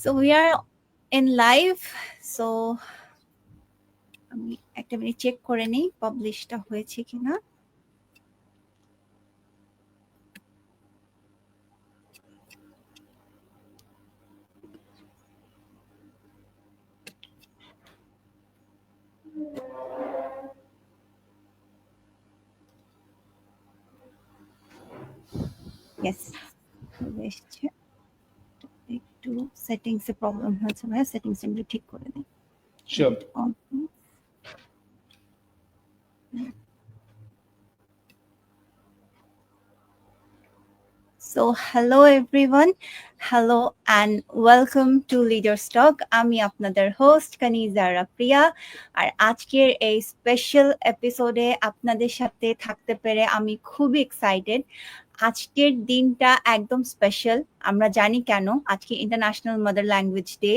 So we are in live. So আমি একটা minute check করে নেই পাবলিশটা হয়েছে কিনা। Yes, এসছে। একটু সেটিংস এ প্রবলেম হয়েছে, ভাই সেটিংস একটু ঠিক করে দিই। Sure. So hello everyone, hello and welcome to Leaders Talk. আমি আপনাদের হোস্ট কানিজারা প্রিয়া, আর আজকের এই স্পেশাল এপিসোডে আপনাদের সাথে থাকতে পেরে আমি খুবই এক্সাইটেড। আজকের দিনটা একদম স্পেশাল। আমরা জানি কেন, আজকে ইন্টারন্যাশনাল মাদার ল্যাঙ্গুয়েজ ডে,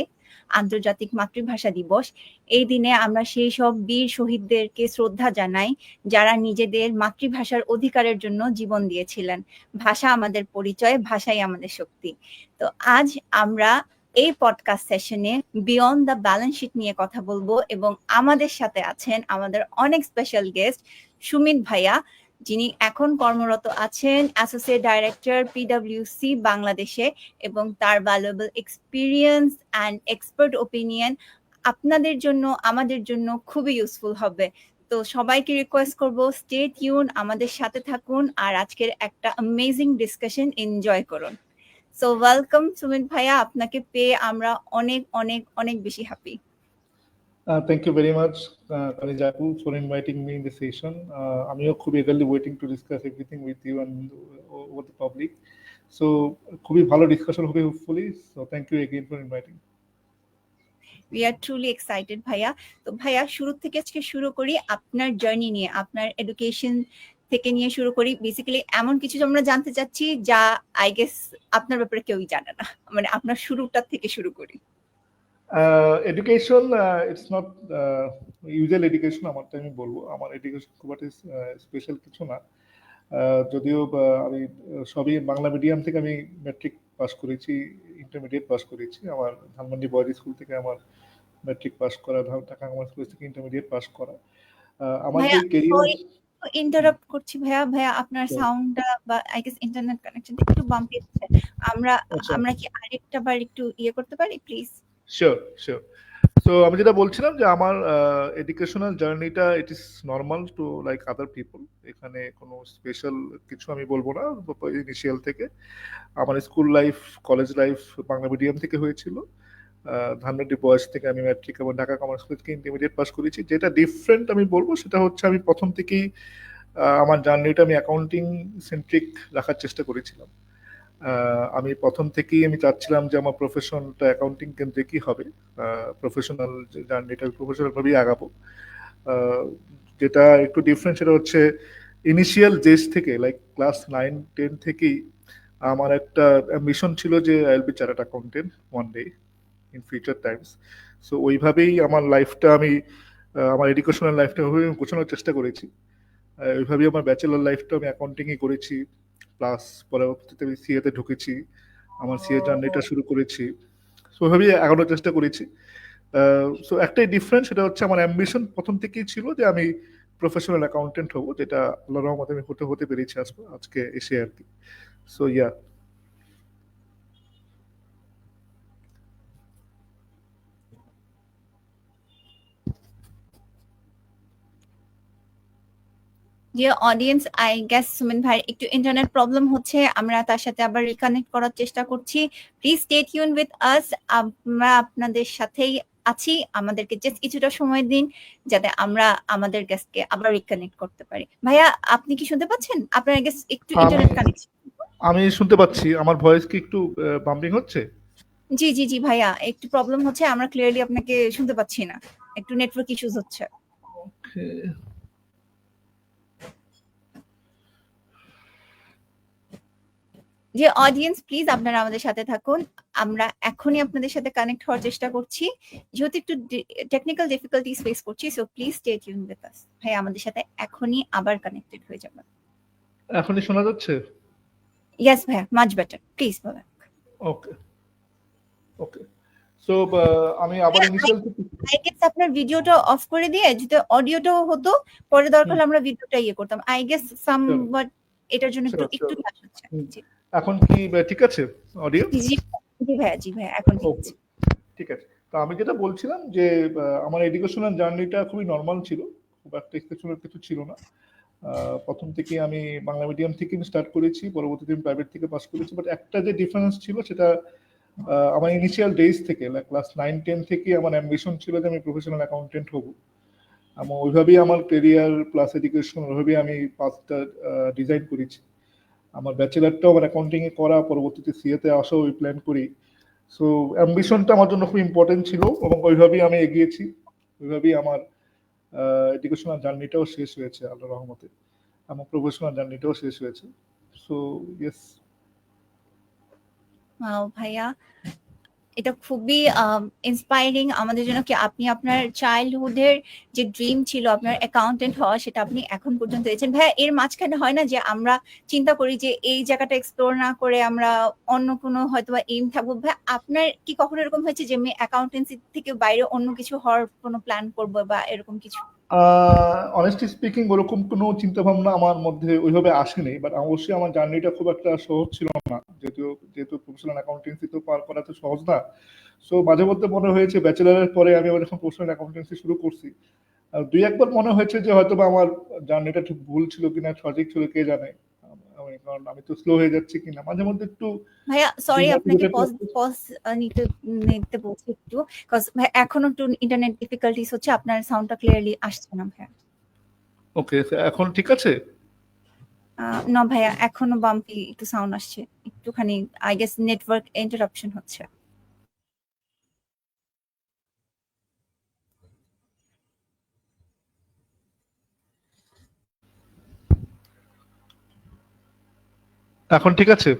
আন্তর্জাতিক মাতৃভাষা দিবস। এই দিনে আমরা সেই সব বীর শহীদদেরকে শ্রদ্ধা জানাই যারা নিজেদের মাতৃভাষার অধিকারের জন্য জীবন দিয়েছিলেন। ভাষা আমাদের পরিচয়, ভাষাই আমাদের শক্তি। তো আজ আমরা এই পডকাস্ট সেশনে বিয়ন্ড দ্য ব্যালেন্স শিট নিয়ে কথা বলবো, এবং আমাদের সাথে আছেন আমাদের অনেক স্পেশাল গেস্ট সুমিত ভাইয়া, যিনি এখন কর্মরত আছেন অ্যাসোসিয়েট ডাইরেক্টর পিডব্লিউসি বাংলাদেশে, এবং তার valuable experience and expert opinion আপনাদের জন্য আমাদের জন্য খুবই ইউজফুল হবে। তো সবাইকে রিকোয়েস্ট করব, স্টে টিউন, আমাদের সাথে থাকুন আর আজকের একটা অ্যামেজিং ডিসকাশন এনজয় করুন। সো ওয়েলকাম সুমিত ভাইয়া, আপনাকে পেয়ে আমরা অনেক অনেক অনেক বেশি happy. Thank you very much, Kanijapu, for inviting me in the session. I'm খুবই eagerly waiting to discuss everything with you and with the public. So, খুবই ভালো discussion হবে hopefully. So, thank you again for inviting. We are truly excited ভাইয়া। তো ভাইয়া, শুরু থেকে আজকে শুরু করি আপনার জার্নি নিয়ে, আপনার এডুকেশন থেকে নিয়ে শুরু করি। বেসিক্যালি এমন কিছু আমরা জানতে চাচ্ছি যা আই গেস আপনার ব্যাপারে কেউই জানে না, মানে আপনার শুরুটা থেকে শুরু করি। Education it's not usual education, আমারটা আমি বলবো। আমার এডুকেশন খুব একটা স্পেশাল কিছু না, যদিও আমি সবই বাংলা মিডিয়াম থেকে আমি ম্যাট্রিক পাস করেছি, ইন্টারমিডিয়েট পাস করেছি। আমার ধানমন্ডি বয়েজ স্কুল থেকে আমার ম্যাট্রিক পাস করা, ঢাকা কমার্স কলেজ থেকে ইন্টারমিডিয়েট পাস করা। আমার যে ক্যারিয়ার, ইন্টারাপ্ট করছি ভাইয়া, আপনার সাউন্ডটা বা আই গেস ইন্টারনেট কানেকশন একটু বাম্পি হচ্ছে। আমরা কি আরেকটা বার একটু করতে পারি প্লিজ? Sure sure. তো আমি যেটা বলছিলাম যে আমার এডুকেশনাল জার্নিটা it is normal to like other people. এখানে কোনো স্পেশাল কিছু আমি বলবো না। ইনিশিয়াল থেকে আমার school life, college life Bangla medium থেকে হয়েছিল। ধানমন্ডি বয়েজ থেকে আমি ম্যাট্রিক এবং ঢাকা কমার্স কলেজ থেকে ইন্টারমিডিয়েট পাস করেছি। যেটা ডিফারেন্ট আমি বলবো সেটা হচ্ছে আমি প্রথম থেকেই আমার জার্নিটা আমি অ্যাকাউন্টিং সেন্ট্রিক রাখার চেষ্টা করেছিলাম। আমি প্রথম থেকেই আমি চাচ্ছিলাম যে আমার প্রফেশনটা অ্যাকাউন্টিং কেন্দ্রিকই হবে, প্রফেশনাল জার্নিটা প্রফেশনাল ভাবেই আগাবো। যেটা একটু ডিফারেন্ট সেটা হচ্ছে ইনিশিয়াল জেজ থেকে, লাইক ক্লাস 9-10 থেকেই আমার একটা অ্যাম্বিশন ছিল যে I will be chartered accountant one day in future Times. So ওইভাবেই আমার লাইফটা আমি আমার এডুকেশনাল লাইফটা ওইভাবে আমি গোছানোর চেষ্টা করেছি। ওইভাবেই আমার ব্যাচেলার লাইফটা আমি অ্যাকাউন্টিংই করেছি, প্লাস পরবর্তীতে আমি সিএতে ঢুকেছি, আমার সিএ জার্নিটা শুরু করেছি। সো ওইভাবেই এগোনোর চেষ্টা করেছি। সো একটাই ডিফারেন্স, সেটা হচ্ছে আমার অ্যাম্বিশন প্রথম থেকেই ছিল যে আমি প্রফেশনাল অ্যাকাউন্টেন্ট হব, যেটা আল্লাহর রহমতে আমি হতে পেরেছি আজকে এসে আর কি। So yeah. Dear audience, I guess Sumit ভাই একটু ইন্টারনেট প্রবলেম হচ্ছে, আমরা তার সাথে আবার রিকানেক্ট করার চেষ্টা করছি। Please stay tune with us, আমরা আপনাদের সাথেই আছি। আমাদেরকে জাস্ট কিছুটা সময় দিন যাতে আমরা আমাদের গেস্টকে আবার রিকানেক্ট করতে পারি। ভাইয়া, আপনি কি শুনতে পাচ্ছেন? আপনার গেস একটু ইন্টারনেট কানেকশন। আমি শুনতে পাচ্ছি। আমার ভয়েস কি একটু বাম্পিং হচ্ছে? জি জি জি ভাইয়া, একটু প্রবলেম হচ্ছে, আমরা ক্লিয়ারলি আপনাকে শুনতে পাচ্ছি না, একটু নেটওয়ার্ক ইস্যুস হচ্ছে। ওকে। যে অডিয়েন্স, প্লিজ আপনারা আমাদের সাথে থাকুন, আমরা এখনই আপনাদের সাথে কানেক্ট হওয়ার চেষ্টা করছি, যেহেতু একটু টেকনিক্যাল ডিফিকাল্টিজ ফেস করছি। So please stay tune with us. ভাই আমাদের সাথে এখনই আবার কানেক্টেড হয়ে যাবেন। এখনই শোনা যাচ্ছে? ইয়েস ভাইয়া, মাচ বেটার, প্লিজ বলেন। ওকে ওকে। সো আমি আবার ইনিশিয়াল আই গেস আপনার ভিডিওটা অফ করে দিয়ে যদি অডিওটাও হতো, পরে দরকার হলে আমরা ভিডিওটা করতাম। আই গেস সামওয়াট এটার জন্য একটু ক্লাস হচ্ছে। এখন কি ঠিক আছে অডিও? জি ভাইয়া, জি ভাইয়া, এখন ঠিক আছে। ঠিক আছে। তো আমি যেটা বলছিলাম যে আমার এডুকেশনাল জার্নিটা খুবই নর্মাল ছিল, খুব একটা এক্সেপশনাল কিছু ছিল না। প্রথম থেকে আমি বাংলা মিডিয়াম থেকে স্টার্ট করেছি, পরবর্তীতে আমি প্রাইভেট থেকে পাস করেছি। বাট একটা যে ডিফারেন্স ছিল সেটা আমার ইনিশিয়াল ডেজ থেকে, ক্লাস 9-10 থেকে আমার অ্যাম্বিশন ছিল যে আমি প্রফেশনাল অ্যাকাউন্টেন্ট হব। এবং ওইভাবেই আমার কেরিয়ার প্লাস এডুকেশন ওইভাবেই আমি পাঁচটা ডিজাইন করেছি। আমার ব্যাচেলারটাও আমার অ্যাকাউন্টিংয়ে করা, পরবর্তীতে সিএতে আসাও ওই প্ল্যান করি। সো অ্যাম্বিশনটা আমার জন্য খুব ইম্পর্টেন্ট ছিল এবং ওইভাবেই আমি এগিয়েছি। ওইভাবেই আমার এডুকেশনাল জার্নিটাও শেষ হয়েছে আল্লাহর রহমতে, আমার প্রফেশনাল জার্নিটাও শেষ হয়েছে। So yes. ভাইয়া, এটা খুবই ইন্সপায়ারিং আমাদের জন্য কি আপনি আপনার চাইল্ডহুডের যে ড্রিম ছিল আপনার অ্যাকাউন্টেন্ট হওয়া, সেটা আপনি এখন পর্যন্ত পেয়েছেন। ভাইয়া, এর মাঝখানে হয় না যে আমরা চিন্তা করি যে এই জায়গাটা এক্সপ্লোর না করে আমরা অন্য কোনো হয়তো বা এইম থাকবো? ভাইয়া, আপনার কি কখনো এরকম হয়েছে যে আমি অ্যাকাউন্টেন্সি থেকে বাইরে অন্য কিছু হওয়ার কোনো প্ল্যান করবো বা এরকম কিছু? অনেস্টলি স্পিকিং ওরকম কোনো চিন্তা ভাবনা আমার মধ্যে ওইভাবে আসেনি। বাট অবশ্যই আমার জার্নিটা খুব একটা সহজ ছিল না, যেহেতু প্রফেশনাল অ্যাকাউন্টেন্সি তো পার করা তো সহজ না। সো মাঝে মধ্যে মনে হয়েছে ব্যাচেলারের পরে আমি আবার যখন প্রফেশনাল অ্যাকাউন্টেন্সি শুরু করছি, দুই একবার মনে হয়েছে যে হয়তো বা আমার জার্নিটা ঠিক ভুল ছিল কিনা, সঠিক ছিল কে জানে, কারণ আমি তো স্লো হয়ে যাচ্ছি কিনা মাঝে মধ্যে একটু। ভাইয়া সরি, আপনাকে পজ নিতে বলছি একটু, কজ এখনো একটু ইন্টারনেট ডিফিকাল্টিস হচ্ছে, আপনার সাউন্ডটা ক্লিয়ারলি আসছে না ভাইয়া। ওকে, এখন ঠিক আছে? না ভাইয়া, এখনো বাম্পি একটু সাউন্ড আসছে, একটুখানি আই গেস নেটওয়ার্ক ইন্টারাপশন হচ্ছে। এখন ঠিক আছে?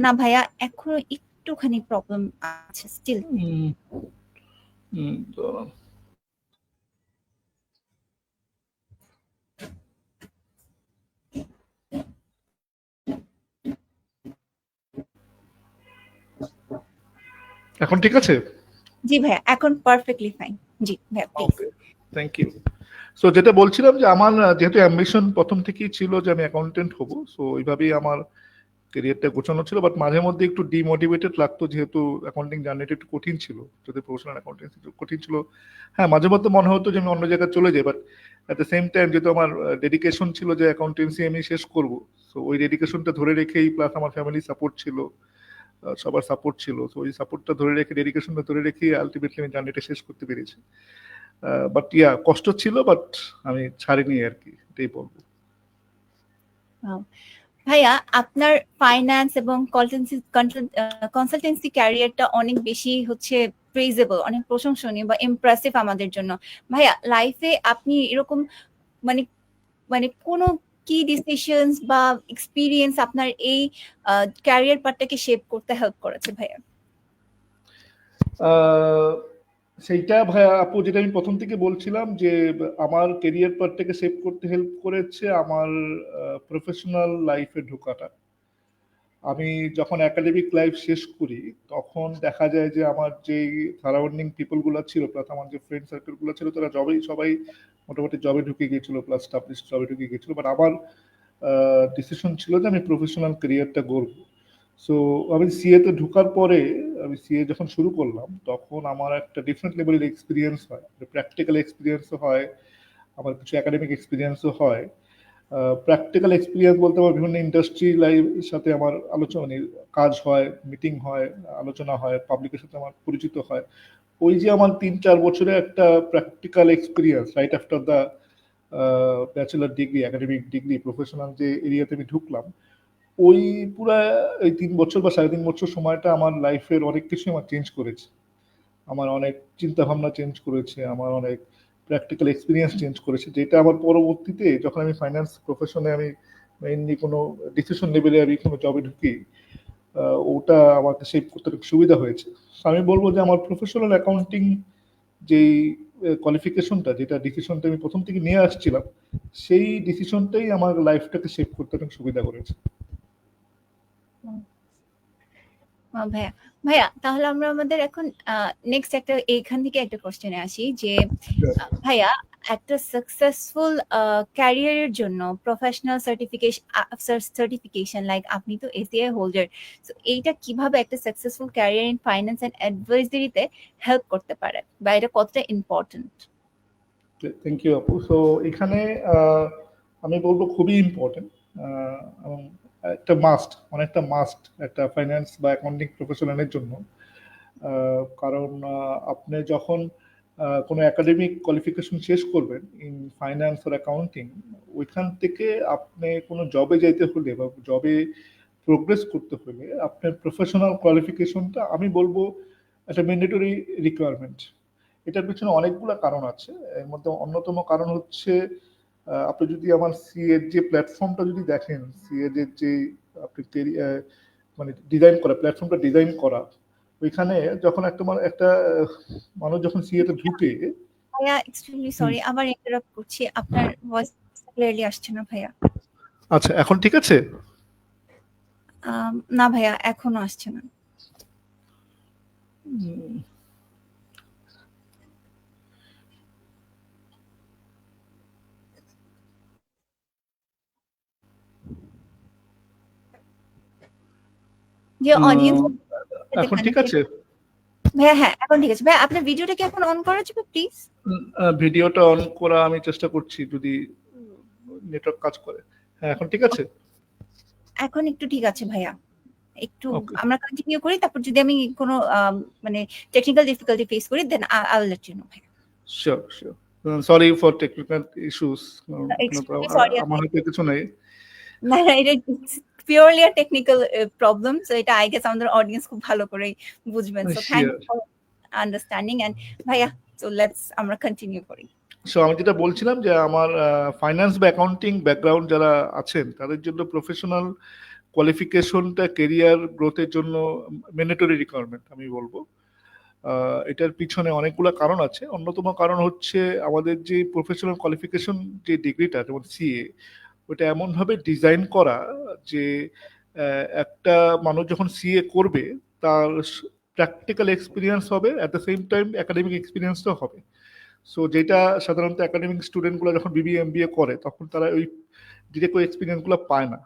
না ভাইয়া, এখনো একটুখানি প্রবলেম আছে স্টিল। এখন ঠিক আছে? জি ভাইয়া, এখন পারফেক্টলি ফাইন। জি ভাইয়া, প্লিজ। Thank you. সো যেটা বলছিলাম যে আমার যেহেতু অ্যাম্বিশন প্রথম থেকেই ছিল যে আমি অ্যাকাউন্টেন্ট হব, সো ওইভাবেই আমার ক্যারিয়ারটা গোছানো ছিল। বাট মাঝে মধ্যে একটু ডিমোটিভেটেড লাগতো, যেহেতু অ্যাকাউন্টিং জার্নিটা একটু কঠিন ছিল, যদি প্রফেশনাল অ্যাকাউন্টেন্সি কঠিন ছিল। হ্যাঁ, মাঝে মধ্যে মনে হতো যে আমি অন্য জায়গায় চলে যাই। But at the same time যেহেতু আমার ডেডিকেশন ছিল যে অ্যাকাউন্টেন্সি আমি শেষ করব, সো ওই ডেডিকেশনটা ধরে রেখেই, প্লাস আমার ফ্যামিলি সাপোর্ট ছিল, সবার সাপোর্ট ছিল, তো ওই সাপোর্টটা ধরে রেখে, ডেডিকেশনটা ধরে রেখেই আলটিমেটলি আমি জার্নিটা শেষ করতে পেরেছি। বাট কষ্ট ছিল, বাট আমি ছাড়িনি আর কি, এটাই বলবো। ভাইয়া, আপনার ফাইন্যান্স এবং কনসালটেন্সি ক্যারিয়ারটা অনেক বেশি হচ্ছে প্রেজেবল, অনেক প্রশংসনীয় বা ইমপ্রেসিভ আমাদের জন্য। ভাইয়া, লাইফে আপনি এরকম মানে মানে কোনো কি ডিসিশনস বা এক্সপিরিয়েন্স আপনার এই ক্যারিয়ার পার্টটাকে শেপ করতে হেল্প করেছে ভাইয়া? সেইটা ভাইয়া আপু, যেটা আমি প্রথম থেকে বলছিলাম যে আমার ক্যারিয়ার পার্টটাকে শেপ করতে হেল্প করেছে আমার প্রফেশনাল লাইফে ঢোকাটা। আমি যখন একাডেমিক লাইফ শেষ করি, তখন দেখা যায় যে আমার যে সারাউন্ডিং পিপল গুলো ছিল, প্লাস আমার যে ফ্রেন্ড সার্কেল গুলো ছিল, তারা সবাই মোটামুটি জবে ঢুকে গিয়েছিল, প্লাস স্টাবলিশ জবে ঢুকে গিয়েছিল। বাট আমার ডিসিশন ছিল যে আমি প্রফেশনাল ক্যারিয়ারটা গড়ব। সো আমি সিএ তে ঢোকার পরে, আমি সিএ যখন শুরু করলাম, তখন আমার একটা ডিফারেন্ট লেভেলের এক্সপিরিয়েন্স হয়, প্র্যাকটিক্যাল এক্সপিরিয়েন্সও হয়, আমার কিছু একাডেমিক এক্সপিরিয়েন্সও হয়। প্র্যাকটিক্যাল এক্সপিরিয়েন্স বলতে আমার বিভিন্ন ইন্ডাস্ট্রি লাইফের সাথে আমার আলোচনা, মানে কাজ হয়, মিটিং হয়, আলোচনা হয়, পাবলিকের সাথে আমার পরিচিত হয়। ওই যে আমার 3-4 বছরের একটা practical experience right after the bachelor degree, academic degree, professional যে এরিয়াতে আমি ঢুকলাম, ওই পুরা এই 3 বছর বা 3.5 বছর সময়টা আমার লাইফের অনেক কিছু আমার চেঞ্জ করেছে। আমার অনেক চিন্তা ভাবনা চেঞ্জ করেছে, আমার অনেক প্র্যাকটিক্যাল এক্সপিরিয়েন্স চেঞ্জ করেছে, যেটা আমার পরবর্তীতে যখন আমি ফাইন্যান্স প্রফেশনে আমি মেইনলি কোনো ডিসিশন লেভেলে আমি কোনো জবে ঢুকি, ওটা আমাকে শেপ করতে অনেক সুবিধা হয়েছে। আমি বলবো যে আমার প্রফেশনাল অ্যাকাউন্টিং যেই কোয়ালিফিকেশনটা, যেটা ডিসিশনটা আমি প্রথম থেকে নিয়ে আসছিলাম, সেই ডিসিশনটাই আমার লাইফটাকে শেপ করতে অনেক সুবিধা করেছে। ভাইয়া ভাইয়া তাহলে আমরা আমাদের এখন নেক্সট একটা এইখান থেকে একটা কোশ্চেনে আসি যে ভাইয়া একটা সাকসেসফুল ক্যারিয়ারের জন্য প্রফেশনাল সার্টিফিকেশন লাইক আপনি তো এসিআই হোল্ডার, সো এইটা কিভাবে একটা successful career in finance and অ্যাডভাইজারিতে হেল্প করতে পারে বা এটা কতটা ইম্পর্টেন্ট? থ্যাংক ইউ আপু। সো এখানে আমি বলবো খুবই ইম্পর্টেন্ট এবং একটা মাস্ট, অনেকটা মাস্ট একটা ফাইন্যান্স বা অ্যাকাউন্টিং প্রফেশনালের জন্য। কারণ আপনি যখন কোনো একাডেমিক কোয়ালিফিকেশন শেষ করবেন ইন ফাইন্যান্স আর অ্যাকাউন্টিং, ওইখান থেকে আপনি কোনো জবে যাইতে হলে বা জবে প্রোগ্রেস করতে হলে আপনার প্রফেশনাল কোয়ালিফিকেশনটা আমি বলবো একটা ম্যান্ডেটরি রিকোয়ারমেন্ট। এটার পিছনে অনেকগুলো কারণ আছে। এর মধ্যে অন্যতম কারণ হচ্ছে আপনি যদি আমার সিএর যে প্ল্যাটফর্মটা যদি দেখেন, সিএর যে আপনি মানে ডিজাইন করা প্ল্যাটফর্মটা ডিজাইন করা, ওইখানে যখন একটা মানুষ যখন সিএ তে ঢুকে। ভাইয়া এক্সট্রিমলি সরি আবার ইন্টারাপ্ট করছি, আপনার ভয়েস ক্লিয়ারলি আসছে না ভাইয়া। আচ্ছা, এখন ঠিক আছে? না ভাইয়া এখনো আসছে না। যে অডিয়েন্স এখন ঠিক আছে? ভাইয়া হ্যাঁ এখন ঠিক আছে। ভাইয়া আপনার ভিডিওটা কি এখন অন করা যাবে প্লিজ? ভিডিওটা অন করা আমি চেষ্টা করছি, যদি নেটওয়ার্ক কাজ করে। হ্যাঁ, এখন ঠিক আছে? এখন একটু ঠিক আছে ভাইয়া। একটু Okay. আমরা কন্টিনিউ করি, তারপর যদি আমি কোনো মানে টেকনিক্যাল ডিফিকাল্টি ফেস করি then I will let you know ভাইয়া। Sure, sure. Sorry for technical issues. Extremely sorry. আমার হাতে কিছু নেই। না না, এটা purely a technical problem, so এটা আই গেস আমাদের অডিয়েন্স খুব ভালো করে বুঝবেন। So thank Sure. You for understanding and ভাইয়া সো লেটস আমরা কন্টিনিউ করি। সো আমি যেটা বলছিলাম যে আমার ফাইন্যান্স বা অ্যাকাউন্টিং ব্যাকগ্রাউন্ড যারা আছেন তাদের জন্য প্রফেশনাল কোয়ালিফিকেশনটা কেরিয়ার গ্রোথের জন্য ম্যান্ডেটরি রিকোয়ারমেন্ট আমি বলবো। এটার পিছনে অনেকগুলো কারণ আছে। অন্যতম কারণ হচ্ছে আমাদের যে প্রফেশনাল কোয়ালিফিকেশন যে ডিগ্রিটা যেমন সিএ, ওটা এমনভাবে ডিজাইন করা যে একটা মানুষ যখন সিএ করবে তার প্র্যাকটিক্যাল এক্সপিরিয়েন্স হবে, at the same time academic এক্সপিরিয়েন্সটাও হবে। সো যেটা সাধারণত একাডেমিক স্টুডেন্টগুলো যখন বিবিএ এমবিএ করে তখন তারা ওই ডিরেক্ট ওই এক্সপিরিয়েন্সগুলো পায় না।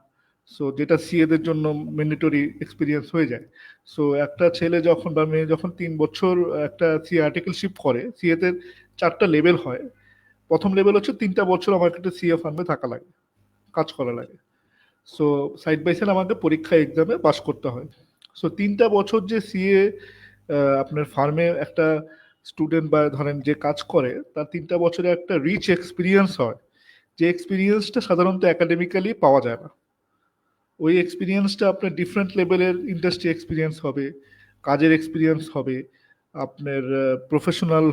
সো যেটা সিএদের জন্য ম্যান্ডেটরি এক্সপিরিয়েন্স হয়ে যায়। সো একটা ছেলে যখন বা মেয়ে যখন 3 বছর একটা সিএ আর্টিকেলশিপ করে, সিএতে 4টা লেভেল হয়। প্রথম লেভেল হচ্ছে 3টা বছর আমাকে একটা সিএ ফার্মে থাকা লাগে, কাজ করা লাগে। সো সাইড বাই সাইড আমাকে পরীক্ষা এক্সামে পাস করতে হয়। সো 3টা বছর যে সিএ আপনার ফার্মে একটা স্টুডেন্ট বা ধরেন যে কাজ করে তার 3টা বছরে একটা রিচ এক্সপিরিয়েন্স হয়, যে এক্সপিরিয়েন্সটা সাধারণত একাডেমিক্যালি পাওয়া যায় না। ওই এক্সপিরিয়েন্সটা আপনার ডিফারেন্ট লেভেলের ইন্ডাস্ট্রি এক্সপিরিয়েন্স হবে, কাজের এক্সপিরিয়েন্স হবে, আপনার প্রফেশনাল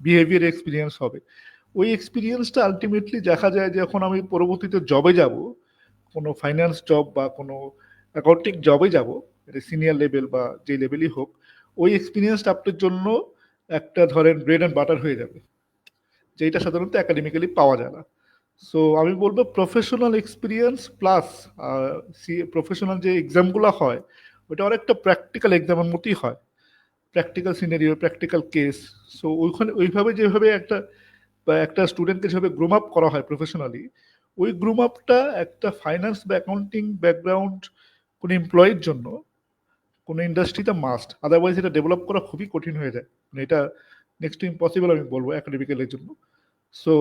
বিহেভিয়ার এক্সপিরিয়েন্স হবে। ওই এক্সপিরিয়েন্সটা আলটিমেটলি দেখা যায় যখন আমি পরবর্তীতে জবে যাব, কোনো ফাইন্যান্স জব বা কোনো অ্যাকাউন্টিং জবে যাব, এটা সিনিয়র লেভেল বা যে লেভেলই হোক, ওই এক্সপিরিয়েন্সটা আপনার জন্য একটা ধরেন ব্রেড অ্যান্ড বাটার হয়ে যাবে, যেটা সাধারণত একাডেমিক্যালি পাওয়া যায় না। সো আমি বলবো প্রফেশনাল এক্সপিরিয়েন্স প্লাস প্রফেশনাল যে এক্সামগুলো হয় ওটা অনেকটা প্র্যাকটিক্যাল এক্সামের মতোই হয়, practical scenario, practical case. So ওইখানে ওইভাবে যেভাবে একটা স্টুডেন্টকে যেভাবে গ্রুম আপ করা হয় প্রফেশনালি, ওই গ্রুম আপটা একটা ফাইন্যান্স বা অ্যাকাউন্টিং ব্যাকগ্রাউন্ড কোনো এমপ্লয়ির জন্য কোনো ইন্ডাস্ট্রিতে মাস্ট, আদারওয়াইজ এটা ডেভেলপ করা খুবই কঠিন হয়ে যায়। মানে এটা নেক্সট টু ইম্পসিবল আমি বলবো একাডেমিক্যালের জন্য। সো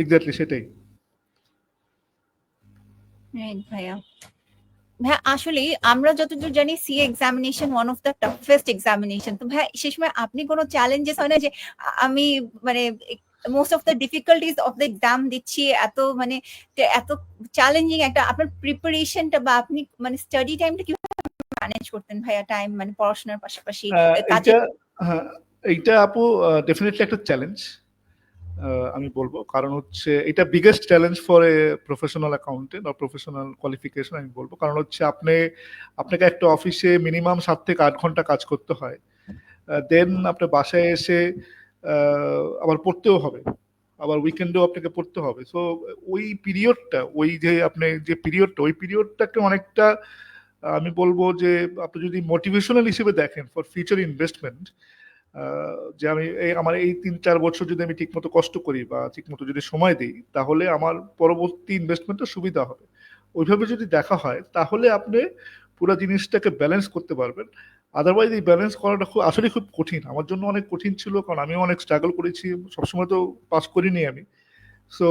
এক্স্যাক্টলি সেটাই। রাইট ভাইয়া। ভাইয়া আসলে আমরা যতদূর জানি CA examination one of the toughest examination. তো ভাইয়া সে সময় আপনি কোনো চ্যালেঞ্জেস হয় না যে আমি মানে most of the difficulties of the exam দিচ্ছি, এত মানে এত চ্যালেঞ্জিং একটা আপনার প্রিপারেশনটা বা আপনি মানে স্টাডি টাইমটা কিভাবে ম্যানেজ করতেন ভাইয়া? টাইম মানে পড়াশোনার পাশাপাশি কাজে। এইটা হ্যাঁ, এইটা আপু ডেফিনেটলি একটা চ্যালেঞ্জ আমি বলবো। কারণ হচ্ছে এটা biggest challenge for a professional accountant বা প্রফেশনাল কোয়ালিফিকেশন আমি বলবো। কারণ হচ্ছে আপনাকে একটা অফিসে মিনিমাম 7 থেকে 8 ঘন্টা কাজ করতে হয়। দেন আপনার বাসায় এসে আবার পড়তেও হবে, আবার উইকেন্ডেও আপনাকে পড়তে হবে। সো ওই পিরিয়ডটা, ওই যে আপনি যে পিরিয়ডটা, ওই পিরিয়ডটাকে অনেকটা আমি বলবো যে আপনি যদি মোটিভেশনাল হিসেবে দেখেন ফর ফিউচার ইনভেস্টমেন্ট, যে আমি আমার এই ৩-৪ বছর যদি আমি ঠিকমতো কষ্ট করি বা ঠিকমতো যদি সময় দিই, তাহলে আমার পরবর্তী ইনভেস্টমেন্টটা সুবিধা হবে। ওইভাবে যদি দেখা হয় তাহলে আপনি পুরো জিনিসটাকে ব্যালেন্স করতে পারবেন। আদারওয়াইজ এই ব্যালেন্স করাটা আসলে খুব কঠিন। আমার জন্য অনেক কঠিন ছিল, কারণ আমিও অনেক স্ট্রাগল করেছি। সবসময় তো পাস করিনি আমি। সো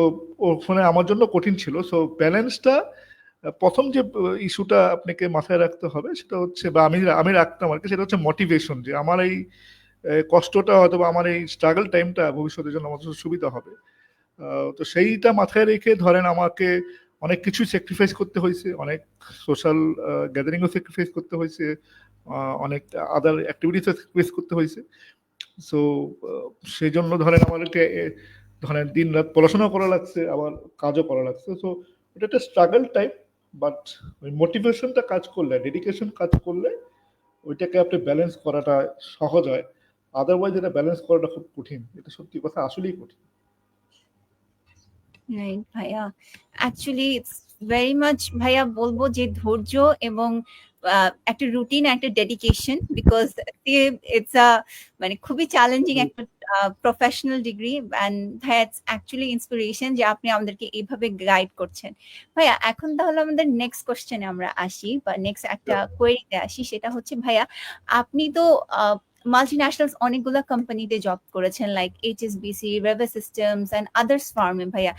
ওখানে আমার জন্য কঠিন ছিল। সো ব্যালেন্সটা প্রথম যে ইস্যুটা আপনাকে মাথায় রাখতে হবে সেটা হচ্ছে, বা আমি রাখতাম আর কি, সেটা হচ্ছে মোটিভেশন, যে আমার এই কষ্টটা হয়তো বা আমার এই স্ট্রাগল টাইমটা ভবিষ্যতের জন্য আমার জন্য সুবিধা হবে। তো সেইটা মাথায় রেখে ধরেন আমাকে অনেক কিছু স্যাক্রিফাইস করতে হয়েছে, অনেক সোশ্যাল গ্যাদারিংও স্যাক্রিফাইস করতে হয়েছে, অনেক আদার অ্যাক্টিভিটিসও স্যাক্রিফাইস করতে হয়েছে। সো সেই জন্য ধরেন আমাদেরকে ধরেন দিন রাত পড়াশোনা করা লাগছে, আবার কাজও করা লাগছে। সো এটা একটা স্ট্রাগল টাইপ, বাট ওই মোটিভেশনটা কাজ করলে, ডেডিকেশন কাজ করলে ওইটাকে আপনি ব্যালেন্স করাটা সহজ হয়। আদারওয়াইজ এটা ব্যালেন্স করাটা খুব কঠিন। এটা সত্যি কথা, আসলেই কঠিন। রাইট ভাইয়া, অ্যাকচুয়ালি ইটস ভেরি মাচ ভাইয়া বলবো যে ধৈর্য এবং একটা রুটিন, একটা ডেডিকেশন, বিকজ ইটস আ মানে খুবই চ্যালেঞ্জিং একটা professional degree, and that's actually inspiration যে আপনি আমাদেরকে এইভাবে গাইড করছেন। ভাইয়া এখন তাহলে আমাদের নেক্সট কোশ্চেনে আমরা আসি, বা নেক্সট একটা কোয়েরিতে আসি। সেটা হচ্ছে ভাইয়া, আপনি তো মাল্টিন্যাশনালস অনেকগুলো কোম্পানিতে জব করেছেন, like HSBC, Reve Systems and others ফার্মে। ভাইয়া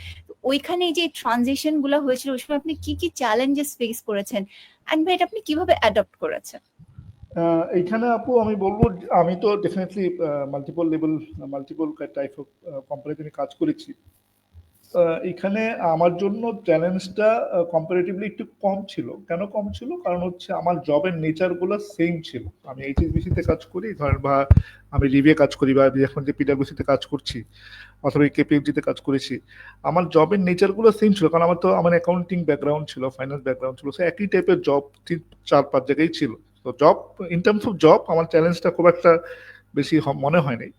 ওইখানে যে ট্রানজিশন গুলো হয়েছিল ওই সময় আপনি কি কি চ্যালেঞ্জেস ফেস করেছেন, এন্ড ভাই এটা আপনি কিভাবে অ্যাডপ্ট করেছেন? এইখানে আপু আমি বলবো, আমি তো ডেফিনেটলি মাল্টিপল টাইপ অফ কোম্পানিতে আমি কাজ করেছি। এখানে আমার জন্য চ্যালেঞ্জটা কম্পারেটিভলি একটু কম ছিল। কেন কম ছিল? কারণ হচ্ছে আমার জবের নেচারগুলো সেম ছিল। আমি এইচএসবিসিতে কাজ করি ধরেন, বা আমি রিভিয়ে কাজ করি, বা আমি এখন যে পিডাব্লিউসিতে কাজ করছি অথবা কেপিএফজিতে কাজ করেছি, আমার জবের নেচারগুলো সেম ছিল। কারণ আমার অ্যাকাউন্টিং ব্যাকগ্রাউন্ড ছিল, ফাইন্যান্স ব্যাকগ্রাউন্ড ছিল, সো একই টাইপের জব 4-5 জায়গায় ছিল। তো job, in terms of job, আমার চ্যালেঞ্জটা খুব একটা বেশি মনে হয় নাই।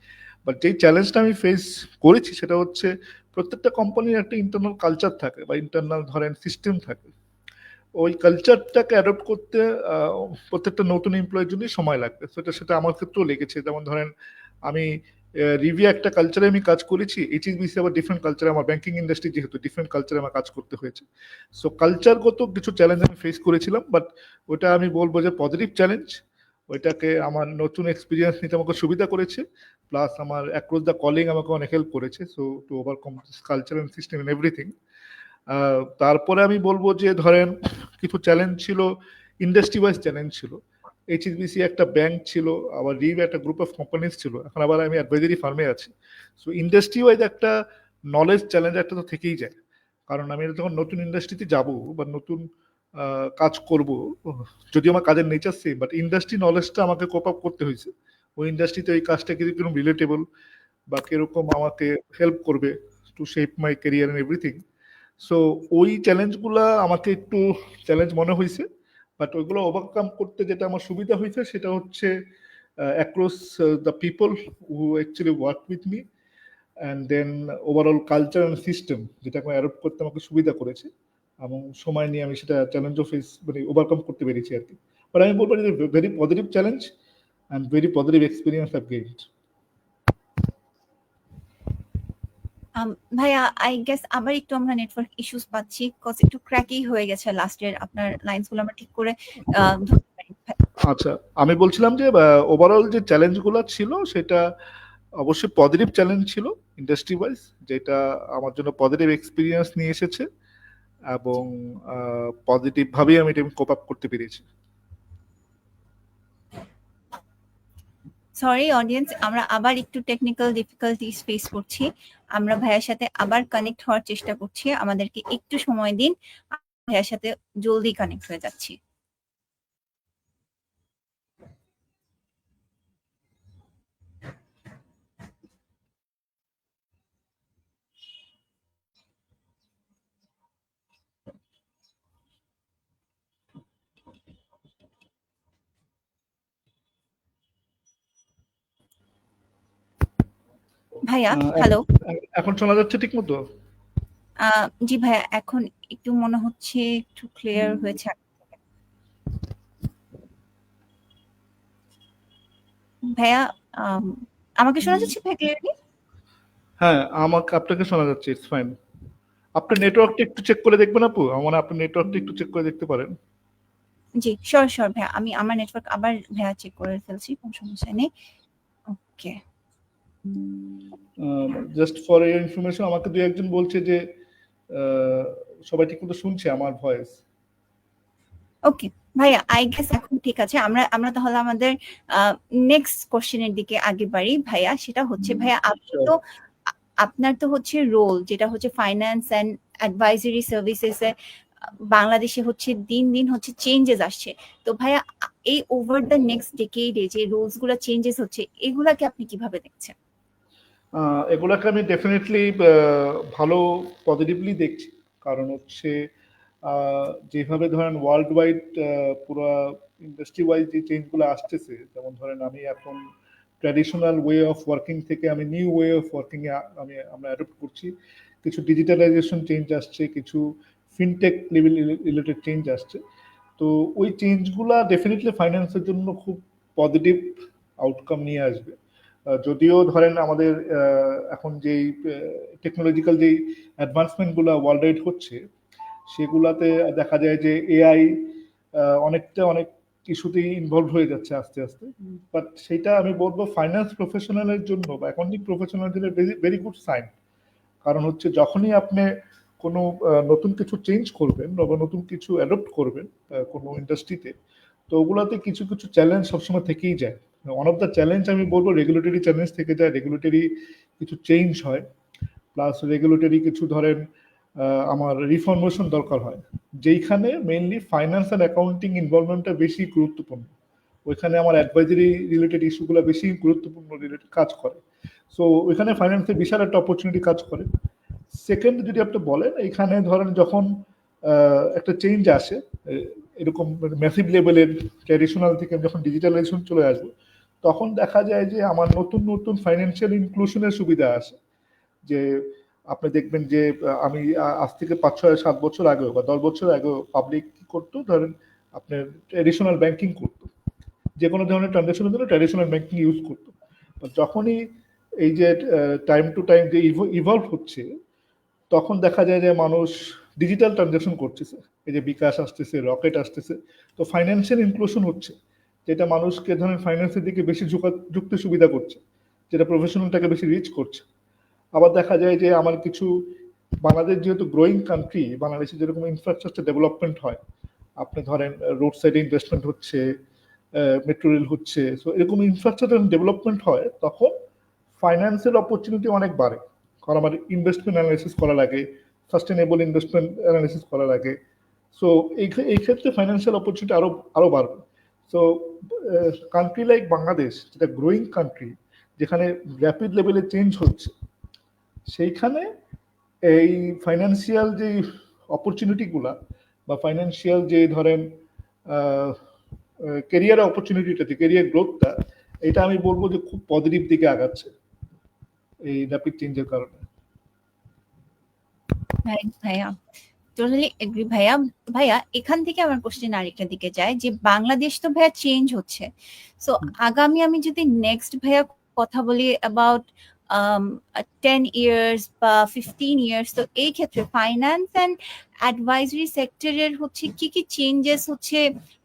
বাট যেই চ্যালেঞ্জটা আমি ফেস করেছি সেটা হচ্ছে, প্রত্যেকটা কোম্পানির একটা ইন্টারনাল কালচার থাকে, বা ইন্টারনাল ধরেন সিস্টেম থাকে। ওই কালচারটাকে অ্যাডপ্ট করতে প্রত্যেকটা নতুন এমপ্লয়ের জন্যই সময় লাগবে। সেটা আমার ক্ষেত্রেও লেগেছে। যেমন ধরেন আমি রিভিউ একটা কালচারে আমি কাজ করেছি, এইচএসবিসি আবার ডিফারেন্ট কালচারে, আমার ব্যাংকিং ইন্ডাস্ট্রি যেহেতু ডিফারেন্ট কালচারে আমার কাজ করতে হয়েছে। সো কালচারগত কিছু চ্যালেঞ্জ আমি ফেস করেছিলাম, বাট ওটা আমি বলবো যে পজিটিভ চ্যালেঞ্জ। ওইটাকে আমার নতুন এক্সপিরিয়েন্স নিতে আমাকে সুবিধা করেছে, প্লাস আমার অ্যাক্রস দ্য কলিং আমাকে অনেক হেল্প করেছে। So to overcome this culture and system and everything. তারপরে আমি বলবো যে ধরেন কিছু চ্যালেঞ্জ ছিল, ইন্ডাস্ট্রি ওয়াইজ চ্যালেঞ্জ ছিল। এইচএসবিসি একটা ব্যাংক ছিল, আবার রিভ একটা গ্রুপ অফ কোম্পানিজ ছিল, এখন আবার আমি অ্যাডভাইজারি ফার্মে আছি। সো ইন্ডাস্ট্রি ওয়াইজ একটা নলেজ চ্যালেঞ্জ একটা তো থেকেই যায়। কারণ আমি যখন নতুন ইন্ডাস্ট্রিতে যাব বা নতুন কাজ করব, যদিও আমার কাজের নেচার সেম, বাট ইন্ডাস্ট্রি নলেজটা আমাকে কোপ আপ করতে হয়েছে। ওই ইন্ডাস্ট্রিতে ওই কাজটা কিরকম রিলেটেবল বা কিরকম আমাকে হেল্প করবে to shape my career and everything. So ওই চ্যালেঞ্জগুলা আমাকে একটু চ্যালেঞ্জ মনে হয়েছে, বাট ওইগুলো ওভারকাম করতে যেটা আমার সুবিধা হয়েছে সেটা হচ্ছে across the people who actually work with me, and then overall culture and system, যেটাকে অ্যাডপ্ট করতে আমাকে সুবিধা করেছে, এবং সময় নিয়ে আমি সেটা চ্যালেঞ্জও ওভারকাম করতে পেরেছি আর কি। বাট আমি বলবো যে very positive challenge and very positive experience I've gained. ভাইয়া আই গেস আবার একটু আমরা নেটওয়ার্ক ইস্যুস পাচ্ছি, কজ একটু ক্র্যাকি হয়ে গেছে লাস্টের আপনার লাইনস গুলো আমরা ঠিক করে ধরতে পারি। আচ্ছা, আমি বলছিলাম যে ওভারঅল যে চ্যালেঞ্জগুলো ছিল সেটা অবশ্যই পজিটিভ চ্যালেঞ্জ ছিল ইন্ডাস্ট্রি ওয়াইজ, যেটা আমার জন্য পজিটিভ এক্সপিরিয়েন্স নিয়ে এসেছে, এবং পজিটিভ ভাবেই আমি এটা কোপ আপ করতে পেরেছি। সরি অডিয়েন্স, আমরা আবার একটু টেকনিক্যাল ডিফিকাল্টিস ফেস করছি। আমরা ভাইয়ার সাথে আবার কানেক্ট হওয়ার চেষ্টা করছি, আমাদেরকে একটু সময় দিন, ভাইয়ার সাথে জলদি কানেক্ট হয়ে যাচ্ছি। ভাইয়া হ্যালো। এখন শোনা যাচ্ছে ঠিক মতো? জি ভাইয়া, এখন একটু মনে হচ্ছে একটু ক্লিয়ার হয়েছে। ভাইয়া আমাকে শোনা যাচ্ছে ভাই ক্লিয়ারলি? হ্যাঁ, আপনাকে শোনা যাচ্ছে, ইটস ফাইন। আপনার নেটওয়ার্কটা একটু চেক করে দেখবেন আপু, আমার আপনার নেটওয়ার্কটা একটু চেক করে দেখতে পারেন। জি শিওর ভাইয়া, আমি আমার নেটওয়ার্ক আবার ভাইয়া চেক করে ফেলছি, কোনো সমস্যা নেই। ওকে, জাস্ট ফর ইউর ইনফরমেশন, আমাকে দুই একজন বলছে যে সবাই ঠিক মতো শুনছে আমার ভয়েস। ওকে ভাইয়া, আই গেস এখন ঠিক আছে। আমরা আমরা তাহলে আমাদের নেক্সট কোশ্চেনের দিকে আগে বাড়ি ভাইয়া। সেটা হচ্ছে ভাইয়া, আপনি তো আপনার তো হচ্ছে রোল যেটা হচ্ছে ফাইন্যান্স অ্যান্ড অ্যাডভাইজারি সার্ভিসেসে বাংলাদেশে হচ্ছে দিন দিন হচ্ছে চেঞ্জেস আসছে। তো ভাইয়া এই ওভার দ্য নেক্সট ডেকেডে যে রোলস গুলো চেঞ্জেস হচ্ছে, এগুলাকে আপনি কিভাবে দেখছেন? এগুলাকে আমি ডেফিনেটলি ভালো পজিটিভলি দেখছি। কারণ হচ্ছে যেভাবে ধরেন ওয়ার্ল্ড ওয়াইড পুরো ইন্ডাস্ট্রি ওয়াইজ যে চেঞ্জগুলো আসতেছে, যেমন ধরেন আমি এখন ট্র্যাডিশনাল ওয়ে অফ ওয়ার্কিং থেকে আমি নিউ ওয়ে অফ ওয়ার্কিং এ আমরা অ্যাডপ্ট করছি। কিছু ডিজিটালাইজেশন চেঞ্জ আসছে, কিছু ফিনটেক লেভেল রিলেটেড চেঞ্জ আসছে। তো ওই চেঞ্জগুলা ডেফিনেটলি ফাইন্যান্সের জন্য খুব পজিটিভ আউটকাম নিয়ে আসবে। যদিও ধরেন আমাদের এখন যেই টেকনোলজিক্যাল যেই অ্যাডভান্সমেন্টগুলো ওয়ার্ল্ড ওয়াইড হচ্ছে, সেগুলাতে দেখা যায় যে এআই অনেক ইস্যুতেই ইনভলভ হয়ে যাচ্ছে আস্তে আস্তে। বাট সেটা আমি বলবো ফাইন্যান্স প্রফেশনালের জন্য বা অ্যাকাউন্টিং প্রফেশনালের জন্য ভেরি গুড সাইন। কারণ হচ্ছে যখনই আপনি কোনো নতুন কিছু চেঞ্জ করবেন বা নতুন কিছু অ্যাডপ্ট করবেন কোনো ইন্ডাস্ট্রিতে, তো ওগুলাতে কিছু কিছু চ্যালেঞ্জ সবসময় থেকেই যায়। ওয়ান অফ দ্য চ্যালেঞ্জ আমি বলবো রেগুলেটরি চ্যালেঞ্জ থেকে যায়, রেগুলেটরি কিছু চেঞ্জ হয়, প্লাস রেগুলেটরি কিছু ধরেন আমার রিফরমেশন দরকার হয়, যেইখানে মেইনলি ফাইন্যান্স অ্যান্ড অ্যাকাউন্টিং ইনভলভমেন্টটা বেশি গুরুত্বপূর্ণ। ওইখানে আমার অ্যাডভাইজারি রিলেটেড ইস্যুগুলো বেশি গুরুত্বপূর্ণ রিলেটেড কাজ করে। সো ওইখানে ফাইন্যান্সের বিশাল একটা অপরচুনিটি কাজ করে। সেকেন্ড যদি আপনি বলেন, এখানে ধরেন যখন একটা চেঞ্জ আসে এরকম ম্যাসিভ লেভেলের ট্র্যাডিশনাল থেকে যখন ডিজিটালাইজেশন চলে আসবে, তখন দেখা যায় যে আমার নতুন নতুন ফাইন্যান্সিয়াল ইনক্লুশনের সুবিধা আসে। যে আপনি দেখবেন যে আমি আজ থেকে ৫-৬-৭ বছর আগেও বা ১০ বছর আগেও পাবলিক কি করতো, ধরেন আপনার ট্র্যাডিশনাল ব্যাংকিং করতো, যে কোনো ধরনের ট্রানজাকশনের জন্য ট্র্যাডিশনাল ব্যাংকিং ইউজ করতো। যখনই এই যে টাইম টু টাইম যে ইভলভ হচ্ছে, তখন দেখা যায় যে মানুষ ডিজিটাল ট্রানজাকশন করতেছে। এই যে বিকাশ আসতেছে, রকেট আসতেছে, তো ফাইন্যান্সিয়াল ইনক্লুশন হচ্ছে, যেটা মানুষকে ধরেন ফাইন্যান্সের দিকে বেশি ঝুঁকতে সুবিধা করছে, যেটা প্রফেশনালটাকে বেশি রিচ করছে। আবার দেখা যায় যে আমার কিছু বাংলাদেশ যেহেতু গ্রোয়িং কান্ট্রি, বাংলাদেশে যেরকম ইনফ্রাস্ট্রাকচার ডেভেলপমেন্ট হয়, আপনি ধরেন রোড সাইডে ইনভেস্টমেন্ট হচ্ছে, মেট্রো রেল হচ্ছে, সো এরকম ইনফ্রাস্ট্রাকচার ডেভেলপমেন্ট হয়, তখন ফাইন্যান্সের অপরচুনিটি অনেক বাড়ে। কারণ আমার ইনভেস্টমেন্ট অ্যানালিসিস করা লাগে, সাস্টেনেবল ইনভেস্টমেন্ট অ্যানালিসিস করা লাগে। সো এই ক্ষেত্রে ফাইন্যান্সিয়াল অপরচুনিটি আরো বাড়বে। সো কান্ট্রি লাইক বাংলাদেশ, যেটা গ্রোয়িং কান্ট্রি, যেখানে র্যাপিড লেভেলে চেঞ্জ হচ্ছে, সেইখানে এই ফাইন্যান্সিয়াল যে অপরচুনিটিগুলা বা ফাইন্যান্সিয়াল যে ধরেন কেরিয়ার অপরচুনিটিটা, কেরিয়ার গ্রোথটা, এটা আমি বলবো যে খুব পজিটিভ দিকে আগাচ্ছে এই র্যাপিড চেঞ্জের কারণে। ভাইয়া টোটালি এগ্রি ভাইয়া। ভাইয়া এখান থেকে আমার কোশ্চেন আরেকটা দিকে যায় যে বাংলাদেশ তো ভাইয়া চেঞ্জ হচ্ছে, সো আগামী আমি যদি নেক্সট ভাইয়া কথা বলি অ্যাবাউট 10 ইয়ার্স বা 15 ইয়ার্স, তো এই ক্ষেত্রে ফাইন্যান্স অ্যান্ড অ্যাডভাইজারি সেক্টরের হচ্ছে কি কি চেঞ্জেস হচ্ছে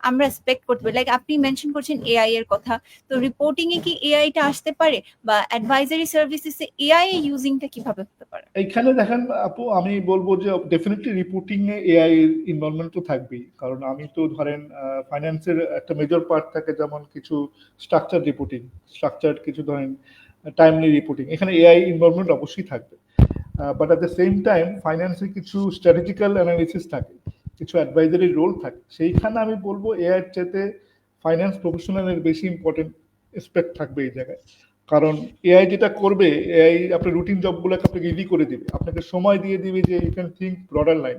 আমরা এক্সপেক্ট করতে পারি? লাইক আপনি মেনশন করছেন এআই এর কথা, তো রিপোর্টিং এ কি এআইটা আসতে পারে, বা অ্যাডভাইজারি সার্ভিসেসে এআই এর ইউজিংটা কিভাবে হতে পারে? এইখানে দেখেন আপু, আমি বলবো যে ডেফিনেটলি রিপোর্টিং এ এআই এর ইনভলভমেন্ট তো থাকবেই। কারণ আমি তো ধরেন ফাইন্যান্সের একটা মেজর পার্ট থাকে, যেমন কিছু স্ট্রাকচার রিপোর্টিং, স্ট্রাকচার কিছু ধরেন টাইমলি রিপোর্টিং, এখানে এআই ইনভলভমেন্ট অবশ্যই থাকবে। But at the same time ফাইন্যান্সের কিছু স্ট্র্যাটেজিক্যাল অ্যানালিসিস থাকে, কিছু অ্যাডভাইজারি রোল থাকে, সেইখানে আমি বলবো এআই এর চাইতে ফাইন্যান্স প্রফেশনালের বেশি ইম্পর্টেন্ট এসপেক্ট থাকবে এই জায়গায়। কারণ এআই যেটা করবে, এআই আপনার রুটিন জবগুলোকে আপনাকে ইজি করে দিবে, আপনাকে সময় দিয়ে দিবে যে you can think broader line.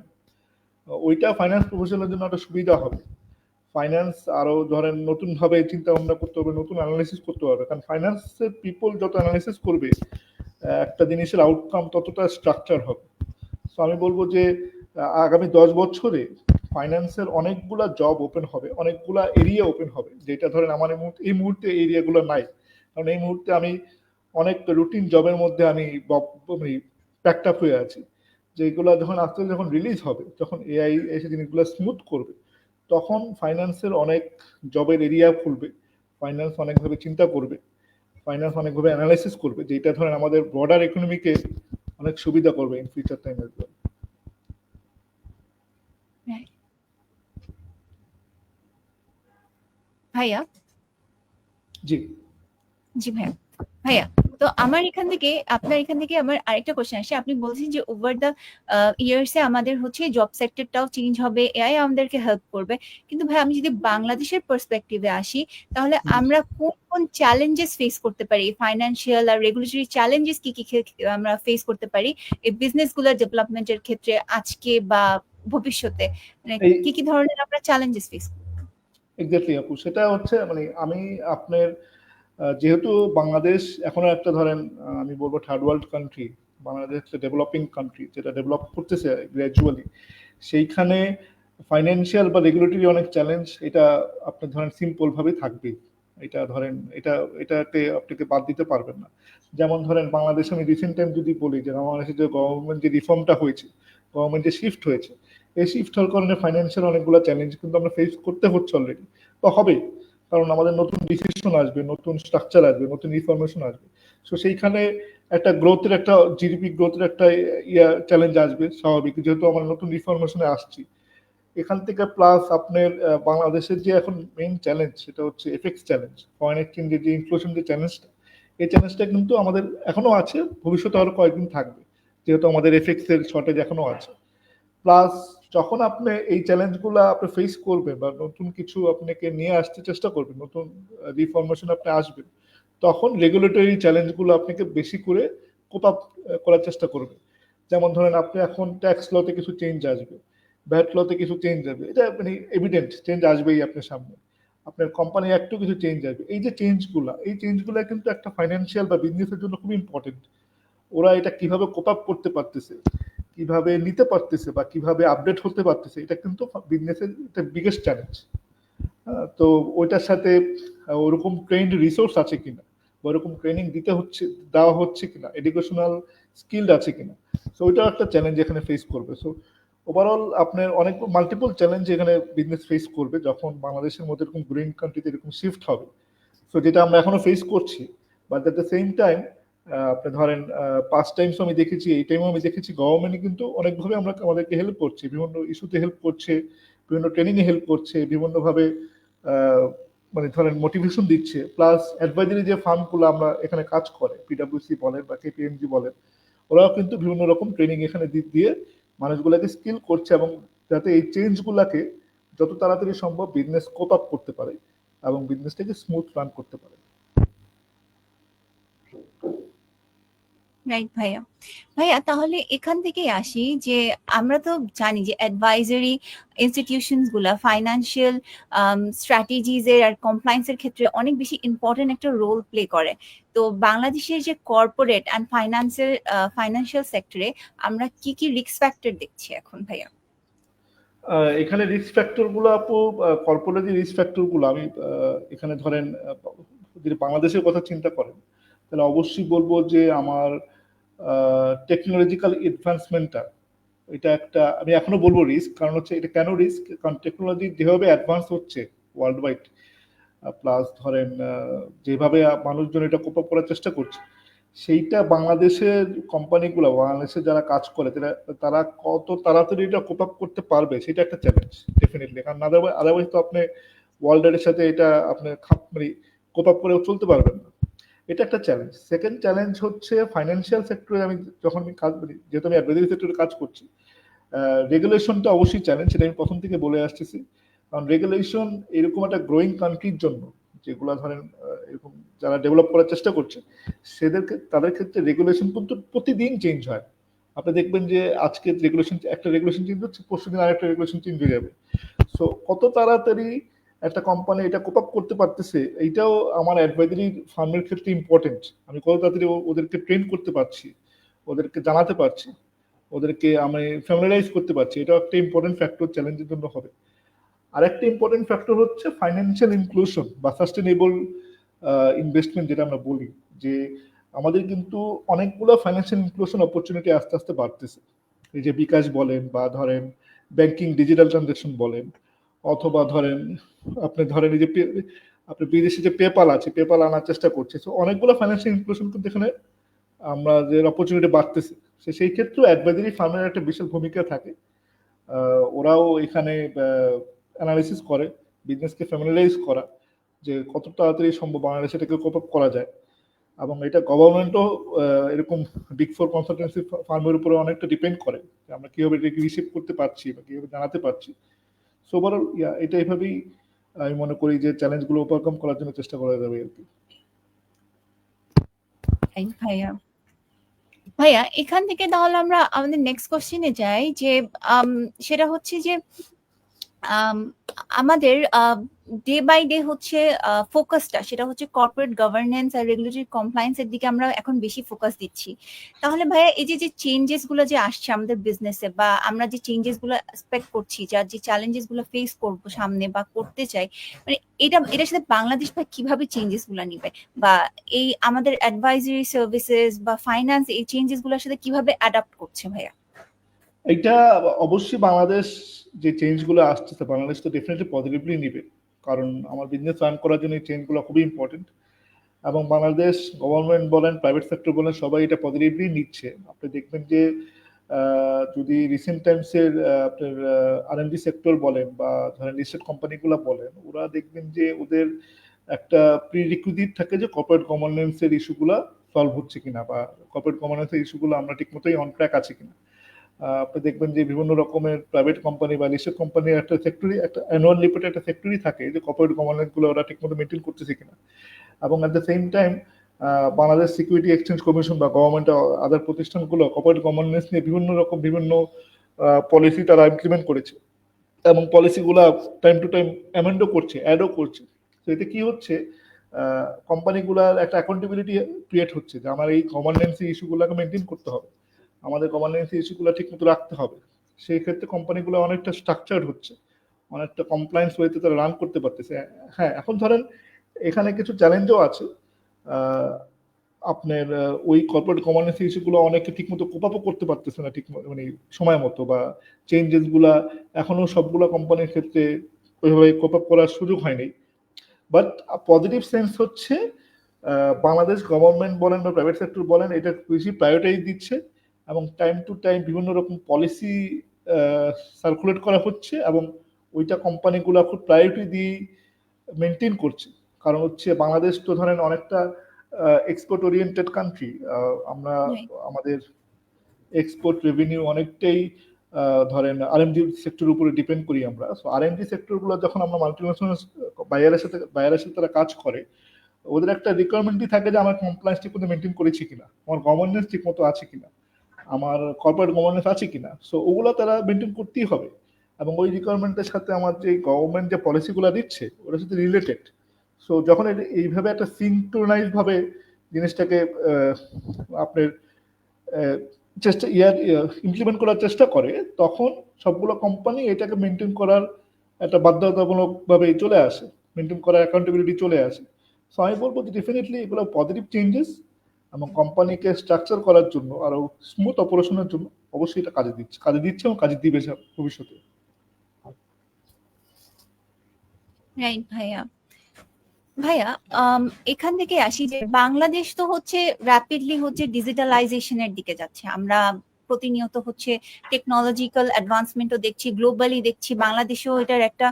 ওইটা ফাইন্যান্স প্রফেশনালের জন্য একটা সুবিধা হবে। ফাইন্যান্স আরো ধরেন নতুন ভাবে চিন্তা ভাবনা করতে হবে, নতুন অ্যানালাইসিস করতে হবে। কারণ ফাইন্যান্সের পিপল যত অ্যানালাইসিস করবে, একটা জিনিসের আউটকাম ততটা স্ট্রাকচার হবে। সো আমি বলবো যে আগামী 10 বছরে ফাইন্যান্সের অনেকগুলা জব ওপেন হবে, অনেকগুলা এরিয়া ওপেন হবে, যেটা ধরেন আমার এই মুহূর্তে এরিয়াগুলো নাই। কারণ এই মুহূর্তে আমি অনেক রুটিন জবের মধ্যে আমি প্যাকড আপ হয়ে আছি, যেগুলো যখন আস্তে আস্তে যখন রিলিজ হবে, যখন এআই এসে জিনিসগুলো স্মুথ করবে, তখন ফাইন্যান্সের অনেক জবের এরিয়া খুলবে, ফাইন্যান্স অনেকভাবে চিন্তা করবে, ফাইন্যান্স অনেকভাবে অ্যানালাইসিস করবে, যেটা ধরেন আমাদের ব্রডার ইকোনমিকে অনেক সুবিধা করবে in future time as well. ভাইয়া জি জি ভাইয়া ভাইয়া তো আমার এখান থেকে আপনার এখান থেকে আমার আরেকটা কোশ্চেন আসে। আপনি বলছেন যে ওভার দ্য ইয়ার্সে আমাদের হচ্ছে জব সেক্টরটাও চেঞ্জ হবে, এআই আমাদেরকে হেল্প করবে। কিন্তু ভাই আমি যদি বাংলাদেশের পার্সপেক্টিভে আসি, তাহলে আমরা কোন কোন চ্যালেঞ্জেস ফেস করতে পারি, ফাইন্যান্সিয়াল আর রেগুলেটরি চ্যালেঞ্জেস কি কি আমরা ফেস করতে পারি এই বিজনেস গুলোর ডেভেলপমেন্টের ক্ষেত্রে আজকে বা ভবিষ্যতে, মানে কি কি ধরনের আমরা চ্যালেঞ্জেস ফেস করব? এক্স্যাক্টলি আপু, সেটা হচ্ছে আমি আপনার যেহেতু বাংলাদেশ এখনো একটা ধরেন আমি বলবো থার্ড ওয়ার্ল্ড কান্ট্রি, বাংলাদেশ একটা ডেভেলপিং কান্ট্রি যেটা ডেভেলপ করতেছে গ্র্যাজুয়ালি, সেইখানে ফাইন্যান্সিয়াল বা রেগুলেটরি অনেক চ্যালেঞ্জ, এটা আপনি ধরেন সিম্পল ভাবে থাকবে। এটা ধরেন এটাতে আপনাকে বাদ দিতে পারবেন না। যেমন ধরেন বাংলাদেশে আমি রিসেন্ট টাইম যদি বলি যে বাংলাদেশে যে গভর্নমেন্ট যে রিফর্মটা হয়েছে, গভর্নমেন্ট যে শিফট হয়েছে, এই শিফট হওয়ার কারণে ফাইন্যান্সিয়াল অনেকগুলো চ্যালেঞ্জ কিন্তু আমরা ফেস করতে হচ্ছে অলরেডি, তো হবে, কারণ আমাদের নতুন ডিসিশন আসবে, নতুন স্ট্রাকচার আসবে, নতুন ইনফরমেশন আসবে। সো সেইখানে একটা গ্রোথের একটা জিডিপি গ্রোথের একটা চ্যালেঞ্জ আসবে স্বাভাবিক, যেহেতু আমরা নতুন ইনফরমেশনে আসছি এখান থেকে। প্লাস আপনার বাংলাদেশের যে এখন মেইন চ্যালেঞ্জ সেটা হচ্ছে এফএক্স চ্যালেঞ্জ, ফরেন এক্সচেঞ্জের যে ইনফ্লেশন যে চ্যালেঞ্জটা, এই চ্যালেঞ্জটা কিন্তু আমাদের এখনো আছে, ভবিষ্যতে আরো কয়েকদিন থাকবে, যেহেতু আমাদের এফএক্স এর শর্টেজ এখনো আছে। প্লাস যখন আপনি এই চ্যালেঞ্জগুলো আপনি ফেস করবেন বা নতুন কিছু আপনাকে নিয়ে আসতে চেষ্টা করবেন, নতুন রিফরমেশন আপনি আসবেন, তখন রেগুলেটরি চ্যালেঞ্জগুলো আপনাকে বেশি করে কোপ আপ করার চেষ্টা করবে। যেমন ধরেন আপনি এখন ট্যাক্স লতে কিছু চেঞ্জ আসবে, ভ্যাট লতে কিছু চেঞ্জ আসবে, এটা এভিডেন্ট চেঞ্জ আসবেই আপনার সামনে। আপনার কোম্পানি অ্যাক্টেও কিছু চেঞ্জ আসবে। এই যে চেঞ্জগুলো, এই চেঞ্জগুলো কিন্তু একটা ফাইন্যান্সিয়াল বা বিজনেসের জন্য খুব ইম্পর্টেন্ট। ওরা এটা কিভাবে কোপ আপ করতে পারতেছে, কিভাবে নিতে পারতেছে বা কিভাবে আপডেট হতে পারতেছে, এটা কিন্তু বিজনেসের একটা বিগেস্ট চ্যালেঞ্জ। তো ওইটার সাথে ওরকম ট্রেন্ড রিসোর্স আছে কিনা, বা ওরকম ট্রেনিং দেওয়া হচ্ছে কিনা, এডুকেশনাল স্কিলড আছে কিনা, সো ওইটাও একটা চ্যালেঞ্জ এখানে ফেস করবে। সো ওভারঅল আপনার অনেক মাল্টিপল চ্যালেঞ্জ এখানে বিজনেস ফেস করবে যখন বাংলাদেশের মধ্যে এরকম গ্রিন কান্ট্রিতে এরকম শিফট হবে। সো যেটা আমরা এখনো ফেস করছি, but at the same time আপনি ধরেন পাস্ট টাইমস আমি দেখেছি, এই টাইমও আমি দেখেছি, গভর্নমেন্ট কিন্তু অনেকভাবে আমাদেরকে হেল্প করছে, বিভিন্ন ইস্যুতে হেল্প করছে, বিভিন্ন ট্রেনিংয়ে হেল্প করছে, বিভিন্নভাবে ধরেন মোটিভেশন দিচ্ছে। প্লাস অ্যাডভাইজারি যে ফার্মগুলো আমরা এখানে কাজ করে, পিডাব্লিউসি বলেন বা কেপিএমজি বলেন, ওরাও কিন্তু বিভিন্ন রকম ট্রেনিং এখানে দিয়ে মানুষগুলোকে স্কিল করছে, এবং যাতে এই চেঞ্জগুলোকে যত তাড়াতাড়ি সম্ভব বিজনেস কোপ আপ করতে পারে এবং বিজনেসটাকে স্মুথ রান করতে পারে। রাইট ভাইয়া। ভাইয়া তাহলে এখান থেকেই আসি যে আমরা তো জানি যে অ্যাডভাইজারি ইনস্টিটিউশনস গুলা ফাইন্যান্সিয়াল স্ট্র্যাটেজিজ এর আর কমপ্লায়েন্স এর ক্ষেত্রে অনেক বেশি ইম্পর্টেন্ট একটা রোল প্লে করে। তো বাংলাদেশের যে কর্পোরেট অ্যান্ড ফাইন্যান্সিয়াল সেক্টরে আমরা কি কি রিস্ক ফ্যাক্টর দেখছি এখন ভাইয়া? এখানে রিস্ক ফ্যাক্টর গুলো আপু, কর্পোরেট যে রিস্ক ফ্যাক্টর গুলো আমি এখানে ধরেন যদি বাংলাদেশের কথা চিন্তা করেন, তাহলে অবশ্যই বলবো যে আমার টেকনোলজিক্যাল অ্যাডভান্সমেন্টটা, এটা একটা আমি এখনো বলবো রিস্ক। কারণ হচ্ছে এটা কেন রিস্ক, কারণ টেকনোলজি যেভাবে অ্যাডভান্স হচ্ছে ওয়ার্ল্ড ওয়াইড, প্লাস ধরেন যেভাবে মানুষজন এটা কোপ আপ করার চেষ্টা করছে, সেইটা বাংলাদেশের কোম্পানিগুলো, বাংলাদেশে যারা কাজ করে তারা কত তাড়াতাড়ি এটা কোপ আপ করতে পারবে, সেটা একটা চ্যালেঞ্জ ডেফিনেটলি। কারণ আদারওয়াইজ তো আপনি ওয়ার্ল্ডের সাথে এটা আপনি কোপ আপ করে চলতে পারবেন না, এটা একটা চ্যালেঞ্জ। সেকেন্ড চ্যালেঞ্জ হচ্ছে ফাইন্যান্সিয়াল সেক্টরে আমি যখন আমি কাজ করি, যেহেতু আমি অ্যাডভাইজারি সেক্টরে কাজ করছি, রেগুলেশনটা অবশ্যই চ্যালেঞ্জ, সেটা আমি প্রথম থেকে বলে আসতেছি। কারণ রেগুলেশন এরকম একটা গ্রোয়িং কান্ট্রির জন্য, যেগুলো ধরেন এরকম যারা ডেভেলপ করার চেষ্টা করছে, তাদের ক্ষেত্রে রেগুলেশন কিন্তু প্রতিদিন চেঞ্জ হয়। আপনি দেখবেন যে আজকে একটা রেগুলেশন চেঞ্জ হচ্ছে, পরশু দিন আরেকটা রেগুলেশন চেঞ্জ হয়ে যাবে। সো কত তাড়াতাড়ি একটা কোম্পানি এটা কোপ আপ করতে পারতেছে, এইটাও আমার অ্যাডভাইজারি ফার্মের ক্ষেত্রে ইম্পর্টেন্ট। আমি কত তাড়াতাড়ি ওদেরকে ট্রেন করতে পারছি, ওদেরকে জানাতে পারছি, ওদেরকে আমি ফ্যামিলারাইজ করতে পারছি, এটাও একটা ইম্পর্টেন্ট ফ্যাক্টর চ্যালেঞ্জের জন্য হবে। আরেকটা ইম্পর্টেন্ট ফ্যাক্টর হচ্ছে ফাইন্যান্সিয়াল ইনক্লুশন বা সাস্টেনেবল ইনভেস্টমেন্ট যেটা আমরা বলি, যে আমাদের কিন্তু অনেকগুলো ফাইন্যান্সিয়াল ইনক্লুশন অপরচুনিটি আস্তে আস্তে বাড়তেছে। এই যে বিকাশ বলেন, বা ধরেন ব্যাংকিং ডিজিটাল ট্রানজাকশন বলেন, অথবা ধরেন আপনি ধরেন এই যে আপনি বিদেশে যে পেপাল আছে, পেপাল আনার চেষ্টা করছে। তো অনেকগুলো ফাইন্যান্সিয়াল ইনক্লুশন কিন্তু এখানে আমরা যে অপরচুনিটি বাড়তেছে, সেই ক্ষেত্রেও অ্যাডভাইজারি ফার্মের একটা বিশাল ভূমিকা থাকে। ওরাও এখানে অ্যানালিসিস করে, বিজনেসকে ফ্যামিলিয়ারাইজ করা, যে কত তাড়াতাড়ি সম্ভব বাংলাদেশে এটাকে কোপ আপ করা যায়। এবং এটা গভর্নমেন্টও এরকম বিগ ফোর কনসালটেন্সি ফার্মের উপরে অনেকটা ডিপেন্ড করে, যে আমরা কিভাবে এটাকে রিসিভ করতে পারছি বা কিভাবে জানাতে পারছি। সো ওভারঅল এটা এইভাবেই আমি মনে করি যে চ্যালেঞ্জগুলো ওভারকাম করার জন্য চেষ্টা করা যাবে আর কি। ভাইয়া ভাইয়া এখান থেকে তাহলে আমরা আমাদের নেক্সট কোশ্চেনে যাই, যে সেটা হচ্ছে যে আম, আমাদের ডে বাই ডে হচ্ছে ফোকাসটা, সেটা হচ্ছে কর্পোরেট গভর্নেন্স আর রেগুলেটরি কমপ্লায়েন্স এর দিকে আমরা এখন বেশি ফোকাস দিচ্ছি। তাহলে ভাইয়া এই যে চেঞ্জেস গুলো যে আসছে আমাদের বিজনেসে, বা আমরা যে চেঞ্জেস গুলো এক্সপেক্ট করছি, যার যে চ্যালেঞ্জেস গুলো ফেস করবো সামনে বা করতে চাই, মানে এটার সাথে বাংলাদেশ ভাই কিভাবে চেঞ্জেস গুলো নিবে, বা এই আমাদের অ্যাডভাইজারি সার্ভিসেস বা ফাইন্যান্স এই চেঞ্জেস গুলোর সাথে কিভাবে অ্যাডাপ্ট করছে ভাইয়া? এটা অবশ্যই বাংলাদেশ যে চেঞ্জগুলো আসতেছে, বাংলাদেশ তো ডেফিনেটলি পজিটিভলি নিবে, কারণ আমার বিজনেস রান করার জন্য এই চেঞ্জগুলো খুবই ইম্পর্টেন্ট। এবং বাংলাদেশ গভর্নমেন্ট বলেন, প্রাইভেট সেক্টর বলেন, সবাই এটা পজিটিভলি নিচ্ছে। আপনি দেখবেন যে যদি রিসেন্ট টাইমসের আপনার R&D সেক্টর বলেন, বা ধরেন লিস্টেড কোম্পানিগুলো বলেন, ওরা দেখবেন যে ওদের একটা প্রিরিকুইজিট থাকে যে কর্পোরেট গভর্নেন্সের ইস্যুগুলো সলভ হচ্ছে কিনা, বা কর্পোরেট গভর্নেন্সের ইস্যুগুলো আমরা ঠিকমতোই অন ট্র্যাক আছে কিনা। আপনি দেখবেন যে বিভিন্ন রকমের প্রাইভেট কোম্পানি বা লিস্টেড কোম্পানির একটা সেক্টরি, একটা অ্যানুয়াল রিপোর্টে একটা সেক্টরি থাকে যে কর্পোরেট গভর্নেন্স গুলো ওরা ঠিকমতো মেনটেন করতেছে কিনা। এবং at the same time Bangladesh security exchange commission বা গভর্নমেন্ট আদার প্রতিষ্ঠানগুলো কর্পোরেট গভর্নেন্স নিয়ে বিভিন্ন পলিসি তারা ইমপ্লিমেন্ট করেছে, এবং পলিসিগুলো টাইম টু টাইম অ্যামেন্ডও করছে, অ্যাডও করছে। তো এতে কি হচ্ছে, কোম্পানিগুলার একটা অ্যাকাউন্টেবিলিটি ক্রিয়েট হচ্ছে, যে আমার এই গভর্নেন্স ইস্যুগুলোকে মেনটেন করতে হবে, আমাদের গভর্নেন্স ইস্যুগুলো ঠিকমতো রাখতে হবে। সেই ক্ষেত্রে কোম্পানিগুলো অনেকটা স্ট্রাকচার্ড হচ্ছে, অনেকটা কমপ্লায়েন্স ওয়েতে তারা রান করতে পারতেছে। হ্যাঁ, এখন ধরেন এখানে কিছু চ্যালেঞ্জও আছে। আপনার ওই কর্পোরেট গভর্নেন্স ইস্যুগুলো অনেকে ঠিকমতো কোপ আপও করতে পারতেছে না, ঠিক মানে সময় মতো, বা চেঞ্জেস গুলা এখনো সবগুলো কোম্পানির ক্ষেত্রে ওইভাবে কোপ আপ করার সুযোগ হয়নি। বাট পজিটিভ সেন্স হচ্ছে বাংলাদেশ গভর্নমেন্ট বলেন বা প্রাইভেট সেক্টর বলেন, এটা বেশি প্রায়োরিটাইজ দিচ্ছে, এবং টাইম টু টাইম বিভিন্ন রকম পলিসি সার্কুলেট করা হচ্ছে, এবং ওইটা কোম্পানিগুলো খুব প্রায়োরিটি দিয়ে মেনটেন করছে। কারণ হচ্ছে বাংলাদেশ তো ধরেন অনেকটা এক্সপোর্ট ওরিয়েন্টেড কান্ট্রি। আমরা আমাদের এক্সপোর্ট রেভিনিউ অনেকটাই ধরেন R&D সেক্টরের উপরে ডিপেন্ড করি আমরা। সো R&D সেক্টরগুলো যখন আমরা মাল্টিন্যাশনাল বাইরের সাথে তারা কাজ করে, ওদের একটা রিকোয়ারমেন্টই থাকে যে আমার কমপ্লায়েন্স ঠিক মতো মেনটেন করেছি কিনা, আমার গভর্নেন্স ঠিক মতো আছে কিনা, আমার কর্পোরেট গভর্নেন্স আছে কিনা। সো ওগুলো তারা মেনটেন করতেই হবে, এবং ওই রিকোয়ারমেন্টের সাথে আমার যে গভর্নমেন্ট যে পলিসিগুলো দিচ্ছে ওটার সাথে রিলেটেড। সো যখন এইভাবে একটা সিনক্রোনাইজ ভাবে জিনিসটাকে আপনার চেষ্টা ইমপ্লিমেন্ট করার চেষ্টা করে, তখন সবগুলো কোম্পানি এটাকে মেনটেন করার একটা বাধ্যতামূলক ভাবে চলে আসে, মেনটেন করার অ্যাকাউন্টেবিলিটি চলে আসে। সো আমি বলবো যে ডেফিনেটলি এগুলো পজিটিভ চেঞ্জেস, এবং কোম্পানিকে স্ট্রাকচার করার জন্য আরো স্মুথ অপারেশনের জন্য অবশ্যই এটা কাজে দিচ্ছে এবং কাজে দিবে ভবিষ্যতে। রাইট ভাইয়া। ভাইয়া এখান থেকে আসি যে বাংলাদেশ তো হচ্ছে র্যাপিডলি হচ্ছে ডিজিটালাইজেশনের দিকে যাচ্ছে। আমরা প্রতিনিয়ত হচ্ছে টেকনোলজিক্যাল অ্যাডভান্সমেন্টও দেখছি, গ্লোবালি দেখছি, বাংলাদেশেও এটার একটা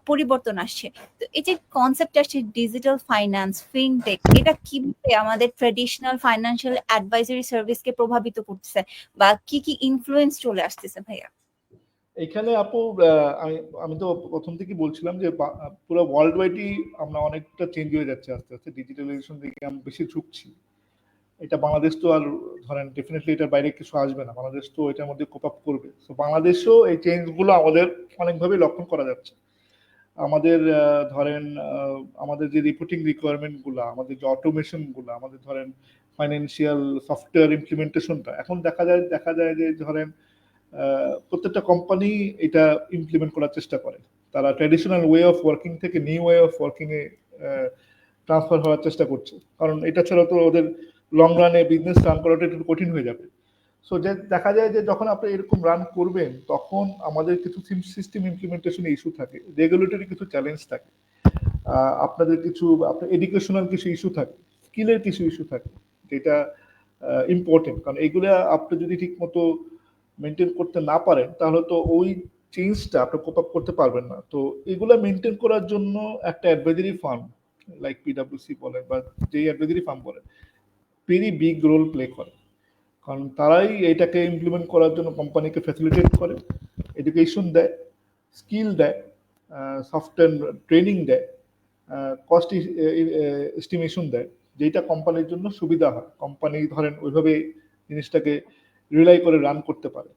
পরিবর্তন আসছে। তো এই যে কনসেপ্ট আসছে ডিজিটাল ফাইন্যান্স, ফিনটেক, এটা কিভাবে আমাদের ট্রেডিশনাল ফাইন্যান্সিয়াল অ্যাডভাইজারি সার্ভিসকে প্রভাবিত করতেছে, বা কি কি ইনফ্লুয়েন্স চলে আসতেছে ভাইয়া? এখানে আপু আমি আমি তো প্রথম থেকেই বলছিলাম যে পুরো ওয়ার্ল্ড ওয়াইডই আমরা অনেকটা চেঞ্জ হয়ে যাচ্ছে, আস্তে আস্তে ডিজিটালাইজেশন দিকে আমরা বেশি ঝুঁকছি। এটা বাংলাদেশ তো আর ধরেন ডেফিনেটলি এটার বাইরে কিছু আসবে না, বাংলাদেশ তো এটার মধ্যে কোপ আপ করবে। তো বাংলাদেশেও এই চেঞ্জগুলো আমাদের অনেকভাবে লক্ষণ করা যাচ্ছে। আমাদের ধরেন আমাদের যে রিপোর্টিং রিকোয়ারমেন্ট গুলা, আমাদের যে অটোমেশন গুলা, আমাদের ধরেন ফাইন্যান্সিয়াল সফটওয়্যার ইমপ্লিমেন্টেশনটা এখন দেখা যায় যে ধরেন প্রত্যেকটা কোম্পানি এটা ইমপ্লিমেন্ট করার চেষ্টা করে। তারা ট্র্যাডিশনাল ওয়ে অফ ওয়ার্কিং থেকে new way of working a transfer হওয়ার চেষ্টা করছে, কারণ এটা ছাড়া তো ওদের লং রানে বিজনেস রান করাটা একটু কঠিন হয়ে যাবে। সো যে দেখা যায় যে যখন আপনি এরকম রান করবেন তখন আমাদের কিছু সিস্টেম ইমপ্লিমেন্টেশনে ইস্যু থাকে, রেগুলেটরি কিছু চ্যালেঞ্জ থাকে, আপনাদের কিছু আপনার এডুকেশনাল কিছু ইস্যু থাকে, স্কিলের কিছু ইস্যু থাকে, যেটা ইম্পর্টেন্ট, কারণ এগুলো আপনি যদি ঠিক মতো মেনটেন করতে না পারেন তাহলে তো ওই চেঞ্জটা আপনি কোপ আপ করতে পারবেন না। তো এগুলো মেনটেন করার জন্য একটা অ্যাডভাইজারি ফার্ম লাইক পিডাব্লিউসি বলেন বা যেই অ্যাডভাইজারি ফার্ম বলেন, ভেরি বিগ রোল প্লে করে, কারণ তারাই এটাকে ইমপ্লিমেন্ট করার জন্য কোম্পানিকে ফ্যাসিলিটেট করে, এডুকেশন দেয়, স্কিল দেয়, সফটওয়্যার ট্রেনিং দেয়, কস্ট এস্টিমেশন দেয়, যেটা কোম্পানির জন্য সুবিধা হয়, কোম্পানি ধরেন ওইভাবে জিনিসটাকে রিলাই করে রান করতে পারে।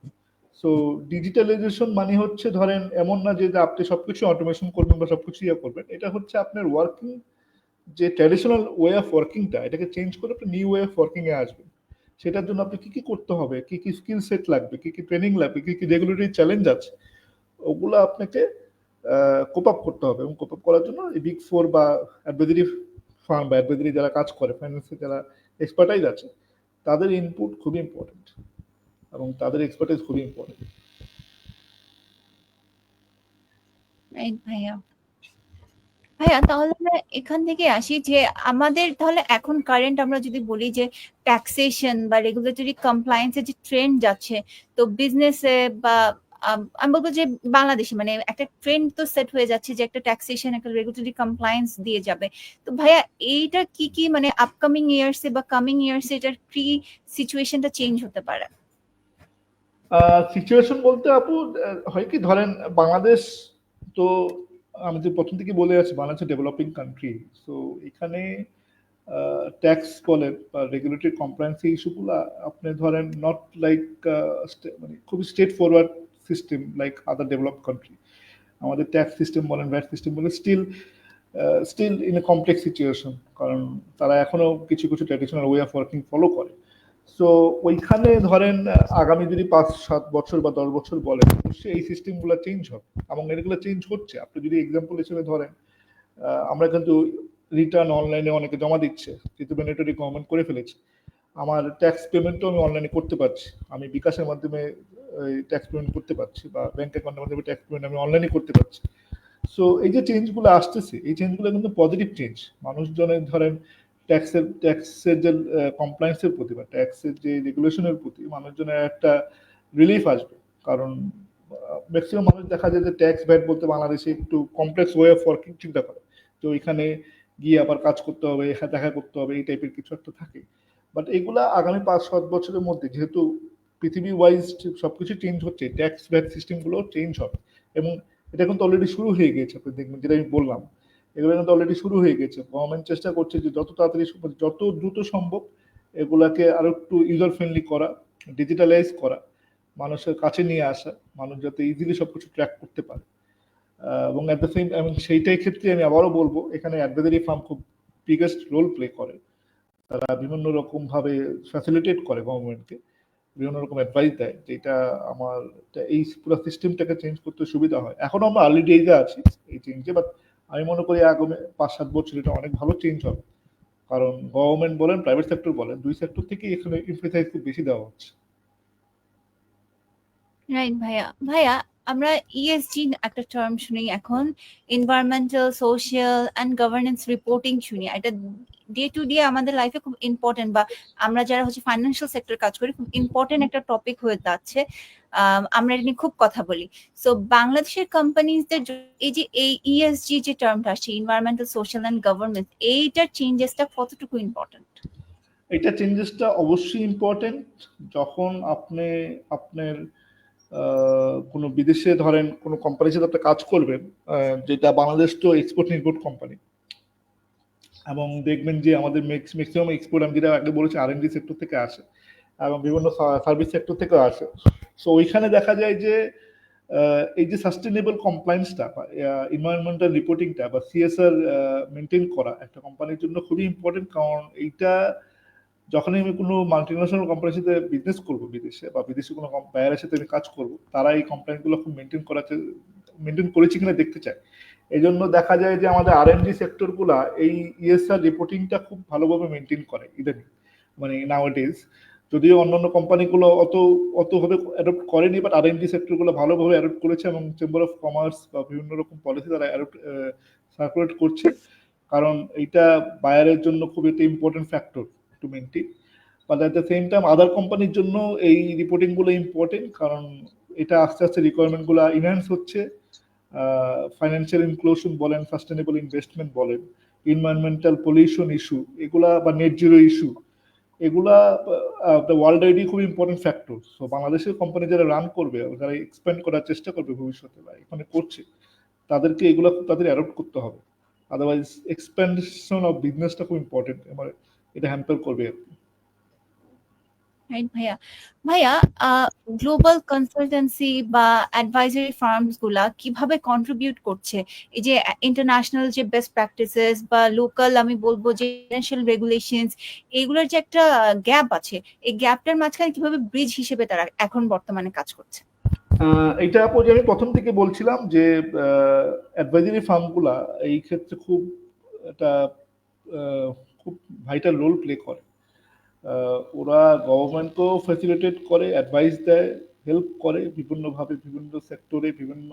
সো ডিজিটালাইজেশন মানে হচ্ছে ধরেন এমন না যে আপনি সবকিছু অটোমেশন করবেন বা সবকিছু ইয়ে করবেন, এটা হচ্ছে আপনার ওয়ার্কিং যে ট্র্যাডিশনাল ওয়ে অফ ওয়ার্কিংটা এটাকে চেঞ্জ করে আপনি নিউ ওয়ে অফ ওয়ার্কিং এ আসবেন। সেটার জন্য আপনি কি কি করতে হবে, কি কি স্কিল সেট লাগবে, কি কি ট্রেনিং লাগবে, কি কি রেগুলেটরি চ্যালেঞ্জ আছে, ওগুলো আপনাকে কোপ আপ করতে হবে। এবং কোপ আপ করার জন্য এই বিগ ফোর বা অ্যাডভাইজারি ফার্ম বা অ্যাডভাইজারি যারা কাজ করে, ফাইন্যান্সে যারা এক্সপার্টাইজ আছে, তাদের ইনপুট খুবই ইম্পর্টেন্ট এবং তাদের এক্সপার্টাইজ খুবই ইম্পর্টেন্ট। রাইট ভাইয়া। ভাইয়া তাহলে আমরা এখান থেকে আসি যে আমাদের তাহলে এখন কারেন্ট আমরা যদি বলি যে ট্যাক্সেশন বা রেগুলেটরি কমপ্লায়েন্সের যে ট্রেন্ড যাচ্ছে, তো বিজনেসে বা আমি বলবো যে বাংলাদেশে মানে একটা ট্রেন্ড তো সেট হয়ে যাচ্ছে যে একটা ট্যাক্সেশন একটা রেগুলেটরি কমপ্লায়েন্স দিয়ে যাবে। তো ভাইয়া এইটা কি কি মানে আপকামিং ইয়ার্সে বা কামিং ইয়ার্সে এটার কি সিচুয়েশনটা চেঞ্জ হতে পারে? সিচুয়েশন বলতে আপু হয় কি, ধরেন বাংলাদেশ তো আমি তো প্রথম থেকে বলে আছি বাংলাদেশ ডেভেলপিং কান্ট্রি। সো এখানে ট্যাক্স বলেন বা রেগুলেটরি কমপ্লায়েন্স ইস্যুগুলো আপনি ধরেন নট লাইক মানে খুবই straightforward system like other develop country. আমাদের ট্যাক্স সিস্টেম বলেন, ভ্যাট সিস্টেম বলেন, still in a complex situation, কারণ তারা এখনো কিছু কিছু traditional way of working follow করে। সো ওইখানে ধরেন আগামী যদি 5-7 বছর বা 10 বছর বলেন, অবশ্যই এই সিস্টেমগুলো চেঞ্জ হবে এবং এগুলো চেঞ্জ হচ্ছে। আপনি যদি এক্সাম্পল হিসেবে ধরেন, আমরা কিন্তু রিটার্ন অনলাইনে অনেকে জমা দিচ্ছে, কিন্তু ম্যান্ডেটরি গভর্নমেন্ট করে ফেলেছে। আমার ট্যাক্স পেমেন্টও আমি অনলাইনে করতে পারছি, আমি বিকাশের মাধ্যমে ট্যাক্স পেমেন্ট করতে পারছি বা ব্যাংক অ্যাকাউন্টের মাধ্যমে ট্যাক্স পেমেন্ট আমি অনলাইনে করতে পারছি। সো এই যে চেঞ্জগুলো আসতেছে, এই চেঞ্জগুলো কিন্তু পজিটিভ চেঞ্জ। মানুষজনের ধরেন ট্যাক্সের যে কমপ্লায়েন্সের প্রতি বা ট্যাক্সের যে রেগুলেশনের প্রতি মানুষজনের একটা রিলিফ আসবে, কারণ ম্যাক্সিমাম মানুষ দেখা যায় যে ট্যাক্স ভ্যাট বলতে বাংলাদেশে একটু কমপ্লেক্স ওয়ে অফ ওয়ার্কিং চিন্তা করে, তো ওইখানে গিয়ে আবার কাজ করতে হবে, দেখা করতে হবে, এই টাইপের কিছু একটা থাকে। বাট এগুলা আগামী 5-7 বছরের মধ্যে যেহেতু পৃথিবী ওয়াইজ সবকিছু চেঞ্জ হচ্ছে, ট্যাক্স ভ্যাট সিস্টেমগুলো চেঞ্জ হবে। এবং এটা কিন্তু অলরেডি শুরু হয়ে গিয়েছে, আপনি দেখবেন যেটা আমি বললাম, এগুলো কিন্তু অলরেডি শুরু হয়ে গেছে। গভর্নমেন্ট চেষ্টা করছে যে যত তাড়াতাড়ি যত দ্রুত সম্ভব এগুলাকে আরো একটু ইউজার ফ্রেন্ডলি করা, ডিজিটালাইজ করা, মানুষের কাছে নিয়ে আসা, মানুষ যাতে ইজিলি সবকিছু ট্র্যাক করতে পারে। এবং অ্যাট দ্য সেম এবং সেইটাই ক্ষেত্রে আমি আবারও বলবো, এখানে অ্যাডভাইজারি ফার্ম খুব বিগেস্ট রোল প্লে করে। তারা বিভিন্ন রকম ভাবে ফ্যাসিলিটেট করে গভর্নমেন্টকে, বিভিন্ন রকম অ্যাডভাইস দেয়, যেটা আমার এই পুরো সিস্টেমটাকে চেঞ্জ করতে সুবিধা হয়। এখন আমরা আর্লি ডেজে আছি এই চেঞ্জে, বাট আমি মনে করি আগামী 5-7 বছর এটা অনেক ভালো চেঞ্জ হবে, কারণ গভর্নমেন্ট বলেন প্রাইভেট সেক্টর বলেন দুই সেক্টর থেকে এখানে এমফেসাইজ খুব বেশি দেওয়া হচ্ছে। রাইট ভাইয়া। ভাইয়া আমরা ইএসজি একটা টার্ম শুনি এখন, environmental social and governance reporting শুনি। এটা ডে টু ডে আমাদের লাইফে খুব ইম্পর্টেন্ট, বা আমরা যারা হচ্ছে ফাইন্যান্সিয়াল সেক্টর কাজ করি খুব ইম্পর্টেন্ট একটা টপিক হয়ে যাচ্ছে। আমরা এটা নিয়ে খুব কথা বলি। সো বাংলাদেশের কোম্পানিজদের এই যে এই ইএসজি যে টার্মটা আসছে, এনভায়রনমেন্টাল সোশ্যাল অ্যান্ড গভর্নেন্স, এইটার চেঞ্জেসটা কতটুকু ইম্পর্টেন্ট? এটা চেঞ্জেসটা অবশ্যই ইম্পর্টেন্ট। যখন আপনি আপনার কোনো বিদেশে ধরেন কোনো কোম্পানির সাথে আপনি কাজ করবেন, যেটা বাংলাদেশ তো এক্সপোর্ট ইম্পোর্ট কোম্পানি, এবং দেখবেন যে আমাদের ম্যাক্সিমাম এক্সপোর্ট আমি যেটা আগে বলেছি আর&ডি সেক্টর থেকে আসে এবং বিভিন্ন সার্ভিস সেক্টর থেকেও আসে। সো ওইখানে দেখা যায় যে এই যে সাস্টেনেবল কমপ্লায়েন্সটা বা এনভায়রনমেন্টাল রিপোর্টিংটা বা সিএসআর মেনটেন করা একটা কোম্পানির জন্য খুবই ইম্পর্টেন্ট, কারণ এইটা যখনই আমি কোনো মাল্টিন্যাশনাল কোম্পানির সাথে বিজনেস করবো বিদেশে বা বিদেশে কোনো বায়ারের সাথে আমি কাজ করবো, তারা এই কোম্পানিগুলো খুব মেনটেন করেছে কিনা দেখতে চায়। এই জন্য দেখা যায় যে আমাদের R&D সেক্টরগুলা এই ESR রিপোর্টিংটা খুব ভালোভাবে মেনটেন করে ইদানিং, মানে নাওয়াডেজ। যদিও অন্যান্য কোম্পানিগুলো অতভাবে অ্যাডপ্ট করেনি, বাট R&D সেক্টরগুলো ভালোভাবে অ্যাডপ্ট করেছে এবং চেম্বার অফ কমার্স বা বিভিন্ন রকম পলিসি তারা সার্কুলেট করছে, কারণ এইটা বায়ারের জন্য খুব একটা important factor to maintain. But at the same time other কোম্পানির জন্য এই রিপোর্টিংগুলো ইম্পর্টেন্ট, কারণ এটা আস্তে আস্তে রিকোয়ারমেন্টগুলো ইনহ্যান্স হচ্ছে। ফাইন্যান্সিয়াল ইনক্লুশন বলেন, সাস্টেনেবল ইনভেস্টমেন্ট বলেন, এনভায়রনমেন্টাল পলিউশন ইস্যু এগুলা বা নেট জিরো ইস্যু, এগুলা ওয়ার্ল্ড ওয়াইডই খুব ইম্পর্টেন্ট ফ্যাক্টর। সো বাংলাদেশের কোম্পানি যারা রান করবে, যারা এক্সপ্যান্ড করার চেষ্টা করবে ভবিষ্যতে বা এখানে করছে, তাদেরকে এগুলো খুব তাদের অ্যাডপ্ট করতে হবে। আদারওয়াইজ এক্সপ্যানশন অফ বিজনেসটা খুব ইম্পর্টেন্ট, মানে এটা হ্যাম্পার করবে আর কি। রাইট ভাইয়া। ভাইয়া, গ্লোবাল কনসালটেন্সি বা অ্যাডভাইজারি ফার্মস গুলা কিভাবে কন্ট্রিবিউট করছে এই যে ইন্টারন্যাশনাল যে বেস্ট প্র্যাকটিসেস বা লোকাল আমি বলবো যে ফিনান্সিয়াল রেগুলেশনস, এইগুলোর যে একটা গ্যাপ আছে, এই গ্যাপটার মাঝখানে কিভাবে ব্রিজ হিসেবে তারা এখন বর্তমানে কাজ করছে? এটা আপু যে আমি প্রথম থেকে বলছিলাম যে অ্যাডভাইজারি ফার্মগুলা এই ক্ষেত্রে খুব একটা খুব ভাইটাল রোল প্লে করে। ওরা গভর্নমেন্টকেও ফ্যাসিলিটেট করে, অ্যাডভাইস দেয়, হেল্প করে বিভিন্নভাবে, বিভিন্ন সেক্টরে, বিভিন্ন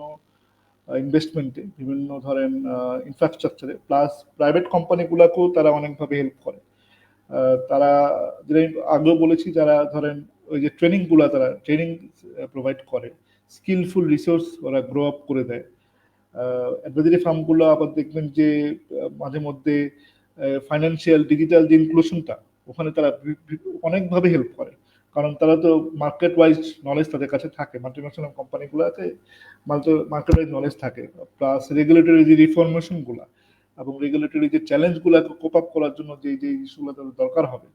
ইনভেস্টমেন্টে, বিভিন্ন ধরেন ইনফ্রাস্ট্রাকচারে, প্লাস প্রাইভেট কোম্পানিগুলোকেও তারা অনেকভাবে হেল্প করে। তারা যেটা আমি আগেও বলেছি, যারা ধরেন ওই যে ট্রেনিংগুলো তারা ট্রেনিং প্রোভাইড করে, স্কিলফুল রিসোর্স ওরা গ্রো আপ করে দেয়। অ্যাডভাইজারি ফার্মগুলো আবার দেখবেন যে মাঝে মধ্যে ফাইন্যান্সিয়াল ডিজিটাল যে ইনক্লুশনটা, ওখানে তারা অনেকভাবে হেল্প করে, কারণ তারা তো মার্কেট ওয়াইজ নলেজ তাদের কাছে থাকে, মাল্টিন্যাশনাল কোম্পানিগুলোতে মার্কেট ওয়াইজ নলেজ থাকে, প্লাস রেগুলেটরি যে রিফরমেশনগুলো এবং রেগুলেটরি যে চ্যালেঞ্জগুলোকে কোপ আপ করার জন্য যে যে ইস্যুগুলো তাদের দরকার হবে,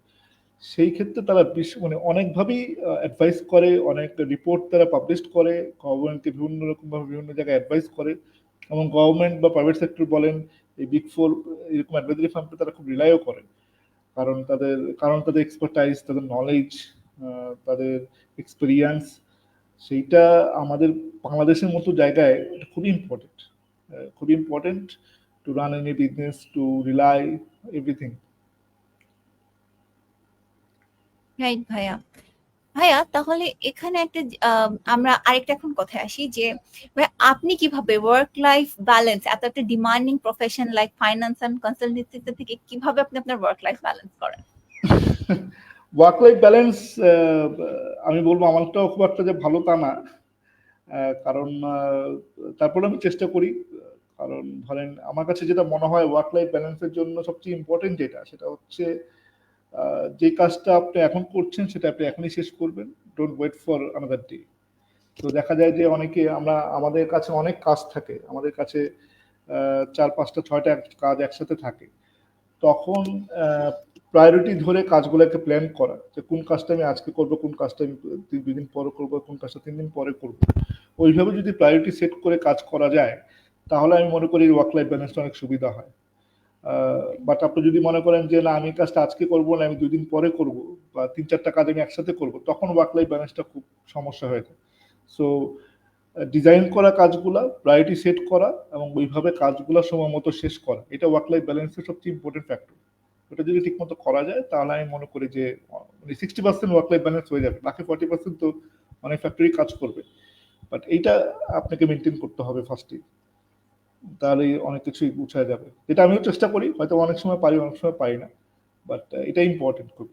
সেই ক্ষেত্রে তারা মানে অনেকভাবেই অ্যাডভাইস করে, অনেক রিপোর্ট তারা পাবলিশ করে, গভর্নমেন্টকে বিভিন্ন রকমভাবে বিভিন্ন জায়গায় অ্যাডভাইস করে, এবং গভর্নমেন্ট বা প্রাইভেট সেক্টর বলেন, এই বিগ ফোর এরকম অ্যাডভাইজারি ফার্মকে তারা খুব রিলাইও করে, কারণ তাদের এক্সপার্টাইজ, তাদের নলেজ, তাদের এক্সপিরিয়েন্স, সেইটা আমাদের বাংলাদেশের মতো জায়গায় এটা খুবই important to run any business, two rely everything. Right ভাইয়া। ভাইয়া, তাহলে এখানে একটা আমরা আরেকটা এখন কথায় আসি যে ভাইয়া, আপনি কিভাবে ওয়ার্ক লাইফ ব্যালেন্স, এত একটা demanding profession like finance and consultancy থেকে কিভাবে আপনি আপনার ওয়ার্ক লাইফ ব্যালেন্স করেন? ওয়ার্ক লাইফ ব্যালেন্স আমি বলবো আমারটাও খুব একটা যে ভালো তা না, কারণ তারপরে আমি চেষ্টা করি, কারণ ধরেন আমার কাছে যেটা মনে হয় ওয়ার্ক লাইফ ব্যালেন্সের জন্য সবচেয়ে ইম্পর্টেন্ট যেটা, সেটা হচ্ছে যে কাজটা আপনি এখন করছেন সেটা আপনি এখনই শেষ করবেন, don't wait for another day. তো দেখা যায় যে অনেকে আমাদের কাছে অনেক কাজ থাকে, আমাদের কাছে 4, 5, 6টা কাজ একসাথে থাকে, তখন প্রায়োরিটি ধরে কাজগুলোকে প্ল্যান করা, যে কোন কাজটা আমি আজকে করবো, কোন কাজটা আমি 2 দিন পরে করবো, কোন কাজটা 3 দিন পরে করবো, ওইভাবে যদি প্রায়োরিটি সেট করে কাজ করা যায়, তাহলে আমি মনে করি ওয়ার্ক লাইফ ব্যালেন্সটা অনেক সুবিধা হয়। বাট আপনি যদি মনে করেন যে না, আমি কাজটা আজকে করবো না, আমি 2 দিন পরে করবো, বা 3, 4টা কাজ আমি একসাথে করবো, তখন ওয়ার্ক লাইফ ব্যালেন্সটা খুব সমস্যা হয়ে যায়। সো ডিজাইন করা কাজগুলা, প্রায়োরিটি সেট করা এবং ওইভাবে কাজগুলো সময় মতো শেষ করা, এটা ওয়ার্ক লাইফ ব্যালেন্সের সবচেয়ে ইম্পর্টেন্ট ফ্যাক্টর। ওটা যদি ঠিক মতো করা যায়, তাহলে আমি মনে করি যে 60% ওয়ার্ক লাইফ ব্যালেন্স হয়ে যাবে, বাকি 40% তো অনেক ফ্যাক্টরি কাজ করবে। বাট এইটা আপনাকে মেনটেন করতে হবে ফার্স্টে, তাহলে অনেক কিছুই গুছায় যাবে, যেটা আমিও চেষ্টা করি, হয়তো অনেক সময় পারি, অনেক সময় পারি না, বাট এটা ইম্পর্টেন্ট খুব।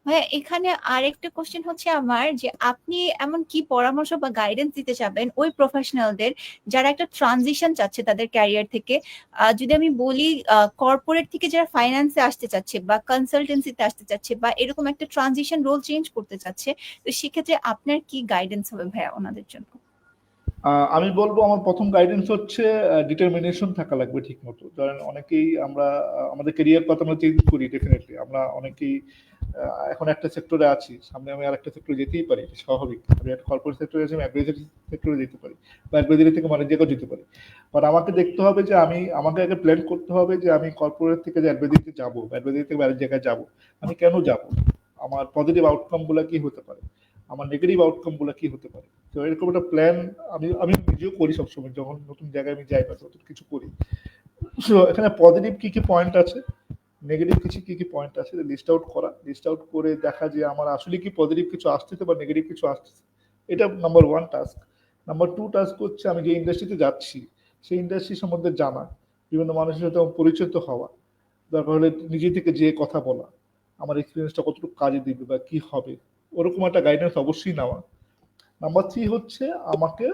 ভাইয়া, এখানে আরেকটা কোশ্চেন হচ্ছে আমার, যে আপনি এমন কি পরামর্শ বা গাইডেন্স দিতে চাবেন ওই প্রফেশনালদের যারা একটা ট্রানজিশন চাচ্ছে তাদের ক্যারিয়ার থেকে, যদি আমি বলি কর্পোরেট থেকে যারা ফাইন্যান্সে আসতে চাচ্ছে বা কনসালটেন্সিতে আসতে চাচ্ছে বা এরকম একটা ট্রানজিশন রোল চেঞ্জ করতে চাচ্ছে, তো সেক্ষেত্রে আপনার কি গাইডেন্স হবে ভাইয়া ওনাদের জন্য? আমি বলবো আমার প্রথম গাইডেন্স হচ্ছে ডিটারমিনেশন থাকা লাগবে ঠিক মতো। ধরেন অনেকেই আমরা আমাদের ক্যারিয়ার পাথ আমরা চেঞ্জ করি, ডেফিনেটলি আমরা অনেকেই এখন একটা সেক্টরে আছি, সামনে আমি আরেকটা সেক্টরে যেতেই পারি, এটা স্বাভাবিক। আমি একটা কর্পোরেট সেক্টরে আছি, আমি অ্যাডভাইজারি সেক্টরে যেতে পারি, বা অ্যাডভাইজারি থেকে মানে জায়গায় যেতে পারি। বাট আমাকে দেখতে হবে যে আমাকে আগে প্ল্যান করতে হবে যে আমি কর্পোরেট থেকে যে অ্যাডভাইজারিতে যাবো, অ্যাডভাইজারি থেকে আরেক জায়গায় যাবো, আমি কেন যাবো, আমার পজিটিভ আউটকাম গুলো কি হতে পারে, আমার নেগেটিভ আউটকাম গুলো কি হতে পারে। তো এরকম একটা প্ল্যান আমি আমি নিজেও করি সবসময়, যখন নতুন জায়গায় আমি যাই বা নতুন কিছু করি। সো এখানে পজিটিভ কি কি পয়েন্ট আছে, নেগেটিভ কিছু কি কি পয়েন্ট আছে লিস্ট আউট করা, লিস্ট আউট করে দেখা যে আমার আসলে কি পজিটিভ কিছু আসতেছে বা নেগেটিভ কিছু আসতেছে। এটা number one task. Number two task হচ্ছে আমি যে ইন্ডাস্ট্রিতে যাচ্ছি সেই ইন্ডাস্ট্রি সম্বন্ধে জানা, বিভিন্ন মানুষের সাথে আমার পরিচিত হওয়া, দরকার হলে নিজে থেকে যে কথা বলা, আমার এক্সপিরিয়েন্সটা কতটুকু কাজে দিবে বা কি হবে, ওরকম একটা গাইডেন্স অবশ্যই নেওয়া। নাম্বার থ্রি হচ্ছে আমাকে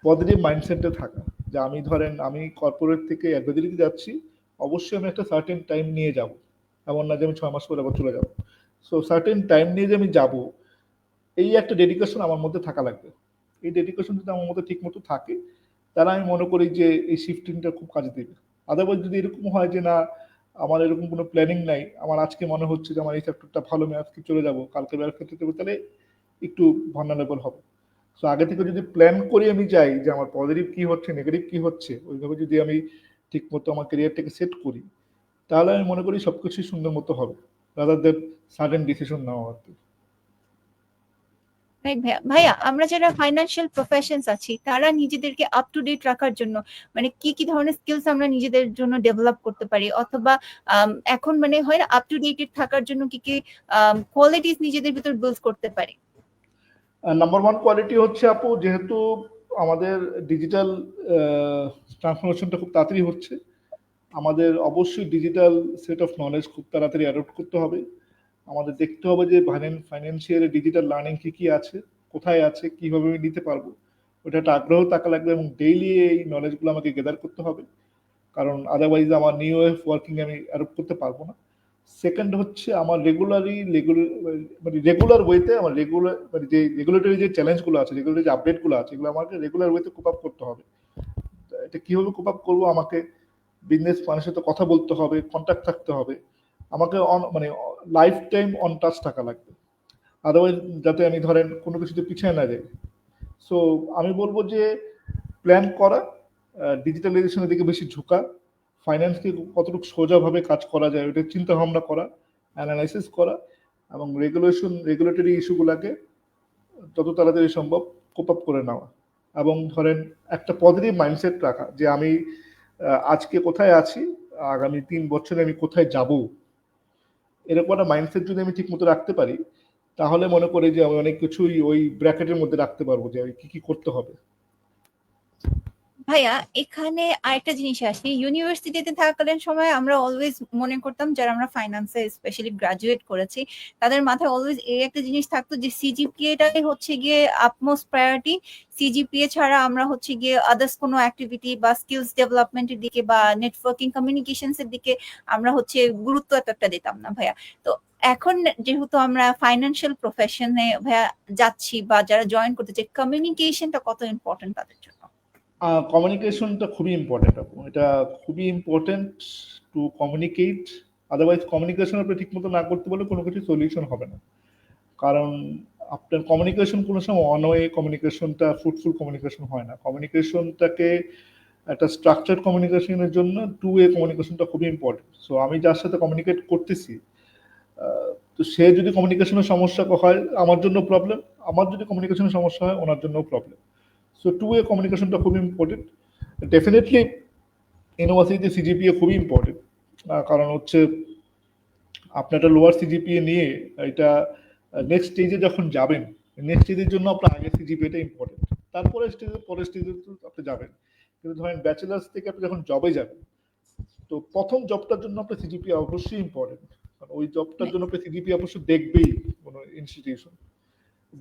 পজিটিভ মাইন্ডসেটে থাকা, যে আমি ধরেন আমি কর্পোরেট থেকে অ্যাডভাইজারিতে যাচ্ছি, অবশ্যই আমি একটা সার্টেন টাইম নিয়ে যাব, এমন না যে আমি 6 মাস পরে আবার চলে যাব। সো সার্টেন টাইম নিয়ে যে আমি যাব, এই একটা ডেডিকেশন আমার মধ্যে থাকা লাগবে। এই ডেডিকেশন যদি আমার মধ্যে ঠিক মতো থাকে, তাহলে আমি মনে করি যে এই শিফটিংটা খুব কাজে দেবে। আদারওয়াইজ যদি এরকম হয় যে না, আমার এরকম কোনো প্ল্যানিং নাই, আমার আজকে মনে হচ্ছে যে আমার এই সেক্টরটা ভালো, আমি আজকে চলে যাব, কালকে বের করতে দেবো, তাহলে একটু ভার্নারেবল হবে। সো আগে থেকে যদি প্ল্যান করে আমি যাই যে আমার পজিটিভ কি হচ্ছে, নেগেটিভ কি হচ্ছে, ওইভাবে যদি আমি ঠিক মতো আমার ক্যারিয়ারটাকে সেট করি, তাহলে আমি মনে করি সবকিছুই সুন্দর মতো হবে, রাদার দ্যান সাডেন ডিসিশন নেওয়া আর কি। রাইট ভাইয়া। ভাইয়া, আমরা যারা ফাইন্যান্সিয়াল প্রফেশনস আছি তারা নিজেদেরকে আপ টু ডেট রাখার জন্য মানে কি কি ধরনের স্কিলস আমরা নিজেদের জন্য ডেভেলপ করতে পারি, অথবা এখন মানে হয় না আপ টু ডেটেড থাকার জন্য কি কি কোয়ালিটিস নিজেদের ভিতর বিল্ড করতে পারি? নাম্বার ওয়ান কোয়ালিটি হচ্ছে আপু, যেহেতু আমাদের ডিজিটাল ট্রান্সফরমেশনটা খুব তাড়াতাড়ি হচ্ছে, আমাদের অবশ্যই ডিজিটাল সেট অফ নলেজ খুব তাড়াতাড়ি অ্যাডপ্ট করতে হবে। আমাদের দেখতে হবে যে ফাইন্যান্সিয়াল ডিজিটাল লার্নিং কি কি আছে, কোথায় আছে, কিভাবে আমি নিতে পারবো, ওটা একটা আগ্রহ থাকা লাগবে, এবং ডেইলি এই নলেজগুলো আমাকে গেদার করতে হবে, কারণ আদারওয়াইজ আমার নিউ ওয়ে অফ ওয়ার্কিং আমি অ্যাডপ্ট করতে পারবো না। সেকেন্ড হচ্ছে আমার মানে রেগুলার ওয়েতে আমার মানে যে রেগুলেটরি যে চ্যালেঞ্জগুলো আছে, রেগুলারি যে আপডেটগুলো আছে, এগুলো আমাকে রেগুলার ওয়েতে কোপ আপ করতে হবে। এটা কিভাবে কোপ আপ করবো, আমাকে বিজনেস মানুষের সাথে কথা বলতে হবে, কন্ট্যাক্ট থাকতে হবে, আমাকে মানে লাইফ টাইম অন টাচ থাকা লাগবে, আদারওয়াইজ যাতে আমি ধরেন কোনো কিছুতে পিছিয়ে না যাই। সো আমি বলবো যে প্ল্যান করা, ডিজিটালাইজেশনের দিকে বেশি ঝুঁকা, ফাইন্যান্সকে কতটুকু সোজাভাবে কাজ করা যায় ওটা চিন্তা ভাবনা করা, অ্যানালাইসিস করা, এবং রেগুলেটরি ইস্যুগুলোকে যত তাড়াতাড়ি সম্ভব কোপ আপ করে নেওয়া, এবং ধরেন একটা পজিটিভ মাইন্ডসেট রাখা যে আমি আজকে কোথায় আছি, আগামী 3 বছরে আমি কোথায় যাব, এরকম একটা মাইন্ডসেট যদি আমি ঠিক মতো রাখতে পারি, তাহলে মনে করি যে আমি অনেক কিছুই ওই ব্র্যাকেটের মধ্যে রাখতে পারবো যে কি কি করতে হবে। ভাইয়া, এখানে আরেকটা জিনিস আসি, ইউনিভার্সিটিতে থাকাকালীন সময় আমরা অলওয়েজ মনে করতাম যারা আমরা ফাইন্যান্সে স্পেশালি গ্রাজুয়েট করেছি তাদের মাথায় অলওয়েজ এই একটা জিনিস থাকতো যে সিজিপিএটাই হচ্ছে গিয়ে আপমোস্ট প্রায়োরিটি। সিজিপিএ ছাড়া আমরা হচ্ছে গিয়ে আদার্স কোনো অ্যাক্টিভিটি বা স্কিলস ডেভেলপমেন্টের দিকে বা নেটওয়ার্কিং কমিউনিকেশনস এর দিকে আমরা হচ্ছে গুরুত্ব এতটা দিতাম না ভাইয়া। তো এখন যেহেতু আমরা ফাইন্যান্সিয়াল প্রফেশনে ভাইয়া যাচ্ছি বা যারা জয়েন করতে চাই, কমিউনিকেশনটা কত ইম্পর্টেন্ট তাদের জন্য? কমিউনিকেশনটা খুবই ইম্পর্টেন্ট আপু, এটা খুবই important to communicate. Otherwise communication আপনি ঠিক মতো না করতে পারলে কোনো কিছু সলিউশন হবে না, কারণ আপনার কমিউনিকেশন কোনো সময় ওয়ান ওয়ে কমিউনিকেশনটা ফ্রুটফুল কমিউনিকেশন হয় না। কমিউনিকেশনটাকে একটা স্ট্রাকচার্ড কমিউনিকেশনের জন্য টু ওয়ে কমিউনিকেশনটা খুবই ইম্পর্টেন্ট। সো আমি যার সাথে কমিউনিকেট করতেছি, তো সে যদি কমিউনিকেশনের সমস্যা হয় আমার জন্য প্রবলেম, আমার যদি কমিউনিকেশনের সমস্যা হয় ওনার জন্য প্রবলেম। সো টু ওয়ে কমিউনিকেশনটা খুবই ইম্পর্টেন্ট। ডেফিনেটলি ইউনিভার্সিটিতে সিজিপিএ খুবই ইম্পর্টেন্ট, কারণ হচ্ছে আপনার একটা লোয়ার সিজিপিএ নিয়ে এটা নেক্সট স্টেজে যখন যাবেন, নেক্সট স্টেজের জন্য আপনার আগে সিজিপিএটা ইম্পর্টেন্ট, তারপরে স্টেজে পরের স্টেজে আপনি যাবেন। কিন্তু ধরেন ব্যাচেলার্স থেকে আপনি যখন জবে যাবেন, তো প্রথম জবটার জন্য আপনার সিজিপিএ অবশ্যই ইম্পর্টেন্ট, কারণ ওই জবটার জন্য আপনি সিজিপিএ অবশ্যই দেখবেই কোনো ইনস্টিটিউশন।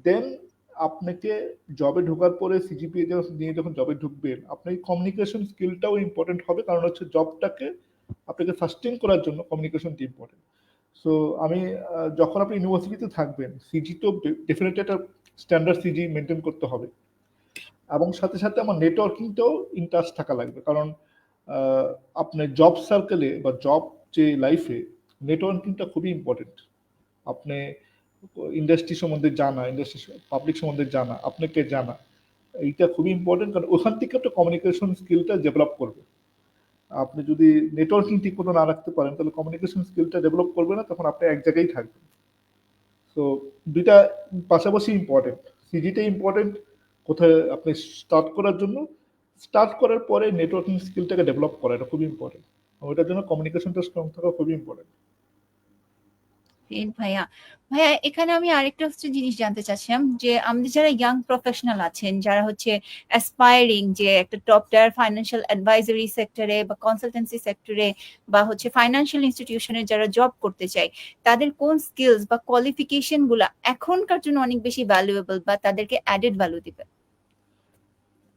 দেন আপনাকে জবে ঢোকার পরে সিজিপিএ নিয়ে যখন জবে ঢুকবেন, আপনার কমিউনিকেশন স্কিলটাও ইম্পর্টেন্ট হবে, কারণ হচ্ছে জবটাকে আপনাকে সাস্টেন করার জন্য কমিউনিকেশনটি ইম্পর্টেন্ট। সো আমি যখন আপনি ইউনিভার্সিটিতে থাকবেন, সিজি তো ডেফিনেটলি একটা স্ট্যান্ডার্ড সিজি মেনটেন করতে হবে, এবং সাথে সাথে আমার নেটওয়ার্কিংটাও ইনটাচ থাকা লাগবে, কারণ আপনার জব সার্কেলে বা জব যে লাইফে নেটওয়ার্কিংটা খুবই ইম্পর্টেন্ট। আপনি ইন্ডাস্ট্রি সম্বন্ধে জানা, ইন্ডাস্ট্রি পাবলিক সম্বন্ধে জানা, আপনাকে জানা, এইটা খুবই ইম্পর্টেন্ট, কারণ ওখান থেকে একটা কমিউনিকেশন স্কিলটা ডেভেলপ করবে। আপনি যদি নেটওয়ার্কিং ঠিক মতো না রাখতে পারেন, তাহলে কমিউনিকেশন স্কিলটা ডেভেলপ করবে না, তখন আপনি এক জায়গায় থাকবেন। তো দুইটা পাশাপাশি ইম্পর্টেন্ট। সিজিটা ইম্পর্টেন্ট কোথায় আপনি স্টার্ট করার জন্য, স্টার্ট করার পরে নেটওয়ার্কিং স্কিলটাকে ডেভেলপ করা, এটা খুবই ইম্পর্টেন্ট। ওইটার জন্য কমিউনিকেশনটা স্ট্রং থাকা খুবই ইম্পর্টেন্ট। গ্রেট ভাইয়া। ভাইয়া এখানে আমি আরেকটা জিনিস জানতে চাচ্ছিলাম যে আমাদের যারা ইয়াং প্রফেশনাল আছেন, যারা হচ্ছে অ্যাসপায়ারিং যে একটা টপ টায়ার ফাইন্যান্সিয়াল অ্যাডভাইজারি সেক্টরে বা কনসালটেন্সি সেক্টরে বা হচ্ছে ফাইন্যান্সিয়াল ইনস্টিটিউশনে যারা জব করতে চায়, তাদের কোন স্কিলস বা কোয়ালিফিকেশন গুলা এখনকার জন্য অনেক বেশি ভ্যালুয়েবল বা তাদেরকে অ্যাডেড ভ্যালু দিবে?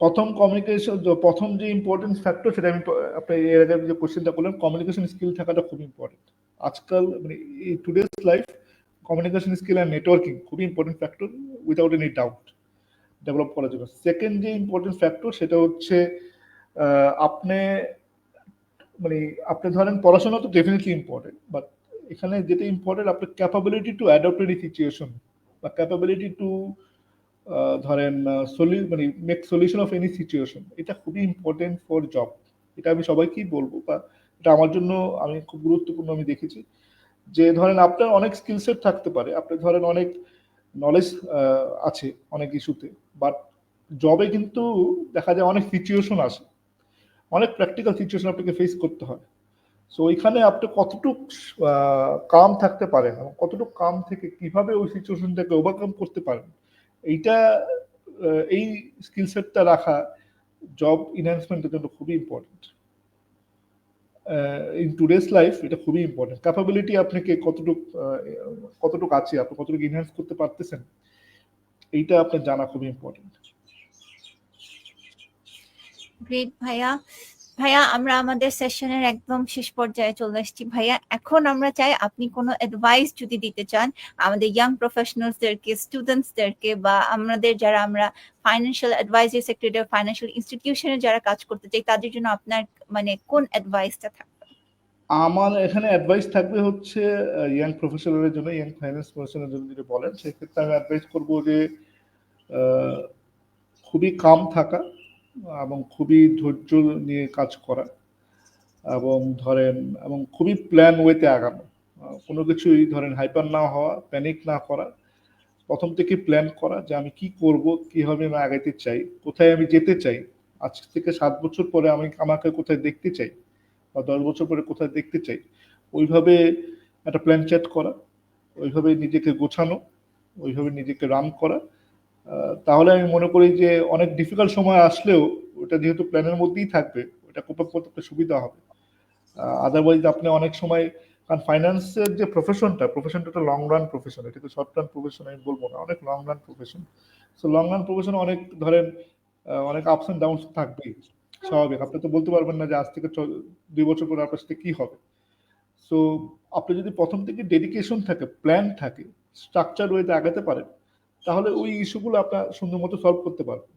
প্রথম যে ইম্পর্টেন্ট ফ্যাক্টর, সেটা আমি আপনি এর আগে যে কোশ্চেনটা করলেন, কমিউনিকেশন স্কিল থাকাটা খুব ইম্পর্টেন্ট। আজকাল মানে এই টুডেজ লাইফ কমিউনিকেশন স্কিল আর নেটওয়ার্কিং খুবই important factor, without any doubt, develop করার জন্য। সেকেন্ড যে ইম্পর্টেন্ট ফ্যাক্টর সেটা হচ্ছে আপনি মানে আপনি ধরেন পড়াশোনা তো ডেফিনেটলি ইম্পর্টেন্ট, বাট এখানে যেটা ইম্পর্টেন্ট আপনার capability two adopt any situation, বা ক্যাপাবিলিটি টু ধরেন মানে make solution of any situation, এটা খুবই ইম্পর্টেন্ট ফর জব। এটা আমি সবাইকেই বলবো, বা এটা আমার জন্য আমি খুব গুরুত্বপূর্ণ আমি দেখেছি। যে ধরেন আপনার অনেক স্কিল সেট থাকতে পারে, আপনার ধরেন অনেক নলেজ আছে অনেক ইস্যুতে, বাট জবে কিন্তু দেখা যায় অনেক সিচুয়েশন আসে, অনেক প্র্যাকটিক্যাল সিচুয়েশন আপনাকে ফেস করতে হয়। সো ওইখানে আপনি কতটুকু কাম থাকতে পারেন এবং কতটুকু কাম থেকে কিভাবে ওই সিচুয়েশনটাকে ওভারকাম করতে পারেন, এইটা এই স্কিল সেটটা রাখা জব ইনহ্যান্সমেন্টের জন্য খুবই ইম্পর্টেন্ট। ইন টুডেস লাইফ এটা খুবই ইম্পর্টেন্ট। ক্যাপাবিলিটি আপনাকে কতটুকু আছে, আপনি কতটুকু ইনহ্যান্স করতে পারতেছেন, এইটা আপনার জানা খুবই ইম্পর্টেন্ট। গ্রেট ভাইয়া। ভাইয়া আমরা আমাদের সেশনের একদম শেষ পর্যায়ে চলে এসেছি ভাইয়া। এখন আমরা চাই আপনি কোনো অ্যাডভাইস যদি দিতে চান আমাদের ইয়াং প্রফেশনালসদেরকে, স্টুডেন্টসদেরকে, বা আমাদের যারা আমরা ফাইন্যান্সিয়াল অ্যাডভাইজারি সেক্টরে, ফাইন্যান্সিয়াল ইনস্টিটিউশনে যারা কাজ করতে চাই, তাদের জন্য আপনার মানে কোন অ্যাডভাইসটা থাকবে? আমার এখানে অ্যাডভাইস থাকবে হচ্ছে ইয়াং প্রফেশনালের জন্য, ইয়াং ফাইন্যান্স প্রফেশনালের জন্য যদি বলেন, সেক্ষেত্রে আমি অ্যাডভাইস করবো যে খুবই কাম থাকা এবং খুবই ধৈর্য নিয়ে কাজ করা, এবং ধরেন এবং খুবই প্ল্যান ওয়েতে আগানো। কোনো কিছুই ধরেন হাইপার না হওয়া, প্যানিক না করা, প্রথম থেকে প্ল্যান করা যে আমি কি করব, কিভাবে আমি আগাইতে চাই, কোথায় আমি যেতে চাই, আজ থেকে 7 বছর পরে আমাকে কোথায় দেখতে চাই, বা 10 বছর পরে কোথায় দেখতে চাই, ওইভাবে একটা প্ল্যান সেট করা, ওইভাবে নিজেকে গোছানো, ওইভাবে নিজেকে রান করা। তাহলে আমি মনে করি যে অনেক ডিফিকাল্ট সময় আসলেও ওটা যেহেতু প্ল্যানের মধ্যেই থাকবে, ওটা কোপ আপ করতে সুবিধা হবে। আদারওয়াইজ আপনি অনেক সময়, কারণ ফাইন্যান্সের যে প্রফেশনটা একটা লং রান প্রফেশন, এটা তো শর্ট রান প্রফেশন আমি বলবো না, অনেক long run profession. So long run প্রফেশনে অনেক ধরেন অনেক আপস এন্ড ডাউনস থাকবেই, স্বাভাবিক। আপনি তো বলতে পারবেন না যে আজ থেকে 2 বছর পরে আপনার সাথে কি হবে। সো আপনি যদি প্রথম থেকে ডেডিকেশন থাকে, প্ল্যান থাকে, স্ট্রাকচার ওয়েতে আগাতে পারেন, তাহলে ওই ইস্যুগুলো আপনার সুন্দর মতো সলভ করতে পারবেন।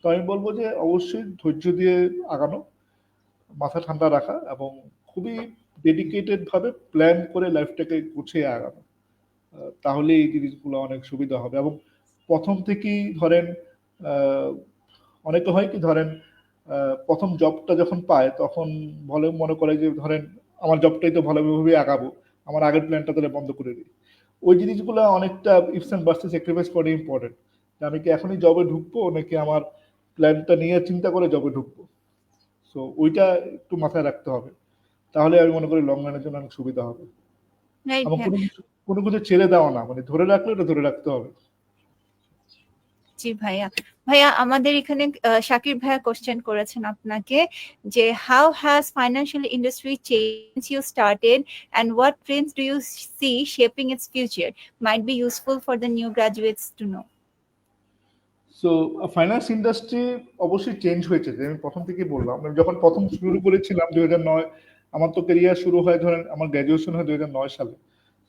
তো আমি বলবো যে অবশ্যই ধৈর্য দিয়ে আগানো, মাথা ঠান্ডা রাখা, এবং খুবই ডেডিকেটেড ভাবে প্ল্যান করে লাইফটাকে গুছিয়ে আগানো। তাহলে এই জিনিসগুলো অনেক সুবিধা হবে। এবং প্রথম থেকেই ধরেন অনেকে হয় কি ধরেন প্রথম জবটা যখন পায় তখন মনে করে যে ধরেন আমার জবটাই তো ভালোভাবে আগাবো, আমার আগের প্ল্যানটা তাহলে বন্ধ করে দিই। ওই জিনিসগুলো অনেকটা ইফস এন্ড বাটস স্যাক্রিফাইস করা ইম্পর্টেন্ট, যে আমি কি এখনই জবে ঢুকবো নাকি আমার প্ল্যানটা নিয়ে চিন্তা করে জবে ঢুকবো। সো ওইটা একটু মাথায় রাখতে হবে, তাহলে আমি মনে করি লং রানের জন্য অনেক সুবিধা হবে। রাইট এবং ভাইয়া। কোনো কিছু ছেড়ে দেওয়া না, মানে ধরে রাখলে ওটা ধরে রাখতে হবে। জি ভাইয়া। ভাইয়া আমাদের এখানে শাকির ভাইয়া কোশ্চেন করেছেন আপনাকে যে how has financial industry change you started and what trends do you see shaping its future, might be useful for the new graduates to know. So finance industry অবশ্যই চেঞ্জ হয়েছে, যে আমি প্রথম থেকেই বললাম। আমি যখন প্রথম শুরু করেছিলাম 2009, আমার তো ক্যারিয়ার শুরু হয় ধরেন আমার গ্র্যাজুয়েশন হয় 2009 সালে।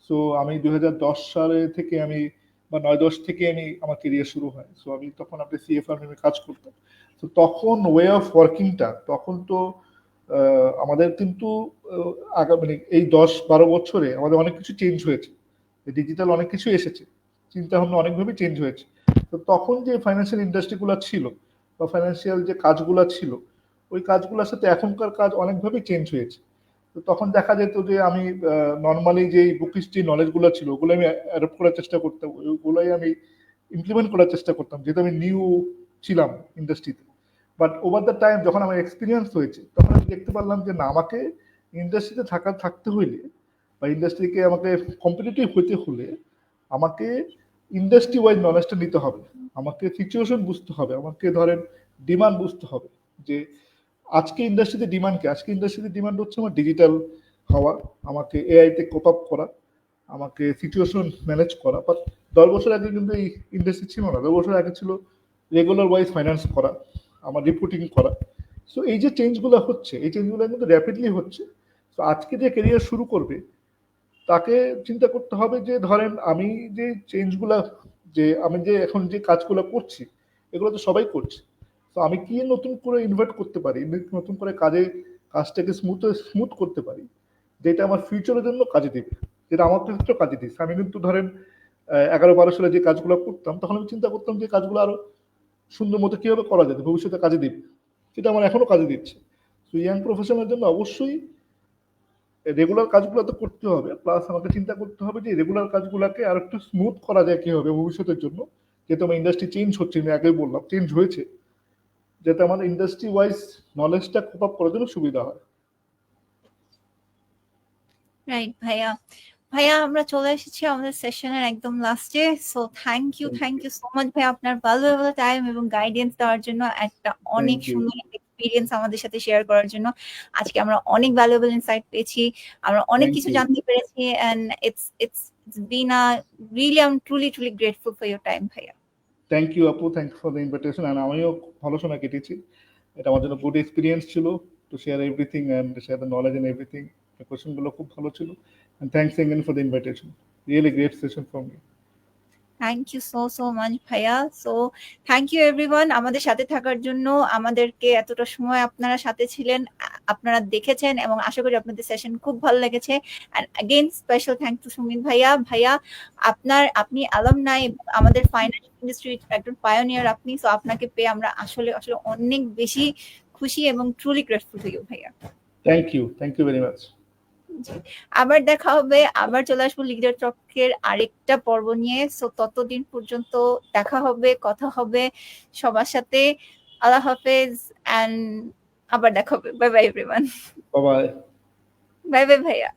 সো আমি 2010 সালে থেকে আমি বা 9-10 থেকে আমি আমার ক্যারিয়ার শুরু হয়। সো আমি তখন আপনি সিএ ফার্মে কাজ করতাম। তো তখন ওয়ে অফ ওয়ার্কিংটা তখন তো আমাদের কিন্তু মানে এই 10-12 বছরে আমাদের অনেক কিছু চেঞ্জ হয়েছে, ডিজিটাল অনেক কিছু এসেছে, চিন্তা ভাবনা অনেকভাবে চেঞ্জ হয়েছে। তো তখন যে ফাইন্যান্সিয়াল ইন্ডাস্ট্রিগুলো ছিল বা ফাইন্যান্সিয়াল যে কাজগুলো ছিল, ওই কাজগুলোর সাথে এখনকার কাজ অনেকভাবে চেঞ্জ হয়েছে। তো তখন দেখা যেত যে আমি নর্মালি যে বুকিশ যে নলেজগুলো ছিল ওগুলো আমি অ্যাডপ্ট করার চেষ্টা করতাম, ওগুলোই আমি ইমপ্লিমেন্ট করার চেষ্টা করতাম, যেহেতু আমি নিউ ছিলাম ইন্ডাস্ট্রিতে। বাট ওভার দ্য টাইম যখন আমার এক্সপিরিয়েন্স হয়েছে তখন আমি দেখতে পারলাম যে না, আমাকে ইন্ডাস্ট্রিতে থাকতে হইলে বা ইন্ডাস্ট্রিকে আমাকে কম্পিটিটিভ হইতে হলে আমাকে ইন্ডাস্ট্রি ওয়াইজ নলেজটা নিতে হবে, আমাকে সিচুয়েশন বুঝতে হবে, আমাকে ধরেন ডিমান্ড বুঝতে হবে যে আজকে ইন্ডাস্ট্রিতে ডিমান্ড কি। আজকে ইন্ডাস্ট্রিতে ডিমান্ড হচ্ছে আমার ডিজিটাল হওয়া, আমাকে এআইতে কোপ আপ করা, আমাকে সিচুয়েশন ম্যানেজ করা। বাট 10 বছর আগে কিন্তু এই ইন্ডাস্ট্রি ছিল না। 10 বছর আগে ছিল রেগুলার ওয়াইজ ফাইন্যান্স করা, আমার রিপোর্টিং করা। সো এই যে চেঞ্জগুলো হচ্ছে, এই চেঞ্জগুলো কিন্তু র্যাপিডলি হচ্ছে। তো আজকে যে ক্যারিয়ার শুরু করবে তাকে চিন্তা করতে হবে যে ধরেন আমি যে চেঞ্জগুলা, যে আমি যে এখন যে কাজগুলো করছি এগুলো তো সবাই করছে। তো আমি কি নতুন করে ইনভার্ট করতে পারি, নতুন করে কাজটাকে স্মুথ করতে পারি, যেটা আমার ফিউচারের জন্য কাজে দিবে, যেটা আমার ক্ষেত্রে কাজে দিচ্ছে। আমি কিন্তু ধরেন 11-12 সালে যে কাজগুলো করতাম তখন আমি চিন্তা করতাম যে কাজগুলো আরো সুন্দর মতো কিভাবে করা যাবে, ভবিষ্যতে কাজে দিবে, সেটা আমার এখনো কাজে দিচ্ছে। তো ইয়াং প্রফেশনের জন্য অবশ্যই রেগুলার কাজগুলো তো করতে হবে, প্লাস আমাকে চিন্তা করতে হবে যে রেগুলার কাজগুলোকে আর একটু স্মুথ করা যায় কি হবে ভবিষ্যতের জন্য, যেহেতু আমার ইন্ডাস্ট্রি চেঞ্জ হচ্ছে, আমি আগেই বললাম চেঞ্জ হয়েছে, যাতে আমার ইন্ডাস্ট্রি ওয়াইজ নলেজটা কোপ আপ করার জন্য সুবিধা হয়। রাইট ভাইয়া। ভাইয়া আমরা চলে এসেছি আমাদের সেশনের একদম লাস্টে। So thank you so much ভাইয়া আপনার ভ্যালুয়েবল টাইম এবং গাইডেন্স দেওয়ার জন্য, একটা অনেক সুন্দর এক্সপিরিয়েন্স আমাদের সাথে শেয়ার করার জন্য। আজকে আমরা অনেক ভ্যালুয়েবল ইনসাইট পেয়েছি, আমরা অনেক কিছু জানতে পেরেছি, and it's been a really, I'm truly grateful for your time ভাইয়া। থ্যাংক ইউ আপু, thank you for the invitation. And আমিও ভালো সময় কেটেছি, এটা আমার জন্য গুড এক্সপিরিয়েন্স ছিল to share everything and share the knowledge and everything. কোয়েশ্চেনগুলো খুব ভালো ছিল, and thanks again for the invitation. Really great session for me. Thank you so much ভাইয়া। সো থ্যাংক ইউ এভরিওয়ান আমাদের সাথে থাকার জন্য, আমাদেরকে এতটা সময় আপনারা সাথে ছিলেন, আপনারা দেখেছেন, এবং আশা করি আপনাদের সেশন খুব ভালো লেগেছে। And again special thank to Sumit ভাইয়া। ভাইয়া আপনি অ্যালামনাই, আমাদের ফাইন্যান্স ইন্ডাস্ট্রির একজন পায়োনিয়ার আপনি। সো আপনাকে পেয়ে আমরা আসলে অনেক বেশি খুশি এবং ট্রুলি গ্রেটফুল টু ইউ ভাইয়া। Thank you very much. আবার দেখা হবে, আবার চলে আসবো লিডার টকের আরেকটা পর্ব নিয়ে। সো ততদিন পর্যন্ত দেখা হবে, কথা হবে সবার সাথে। আল্লাহ হাফেজ, এন্ড আবার দেখা হবে। Bye bye everyone. Bye bye. Bye bye ভাইয়া।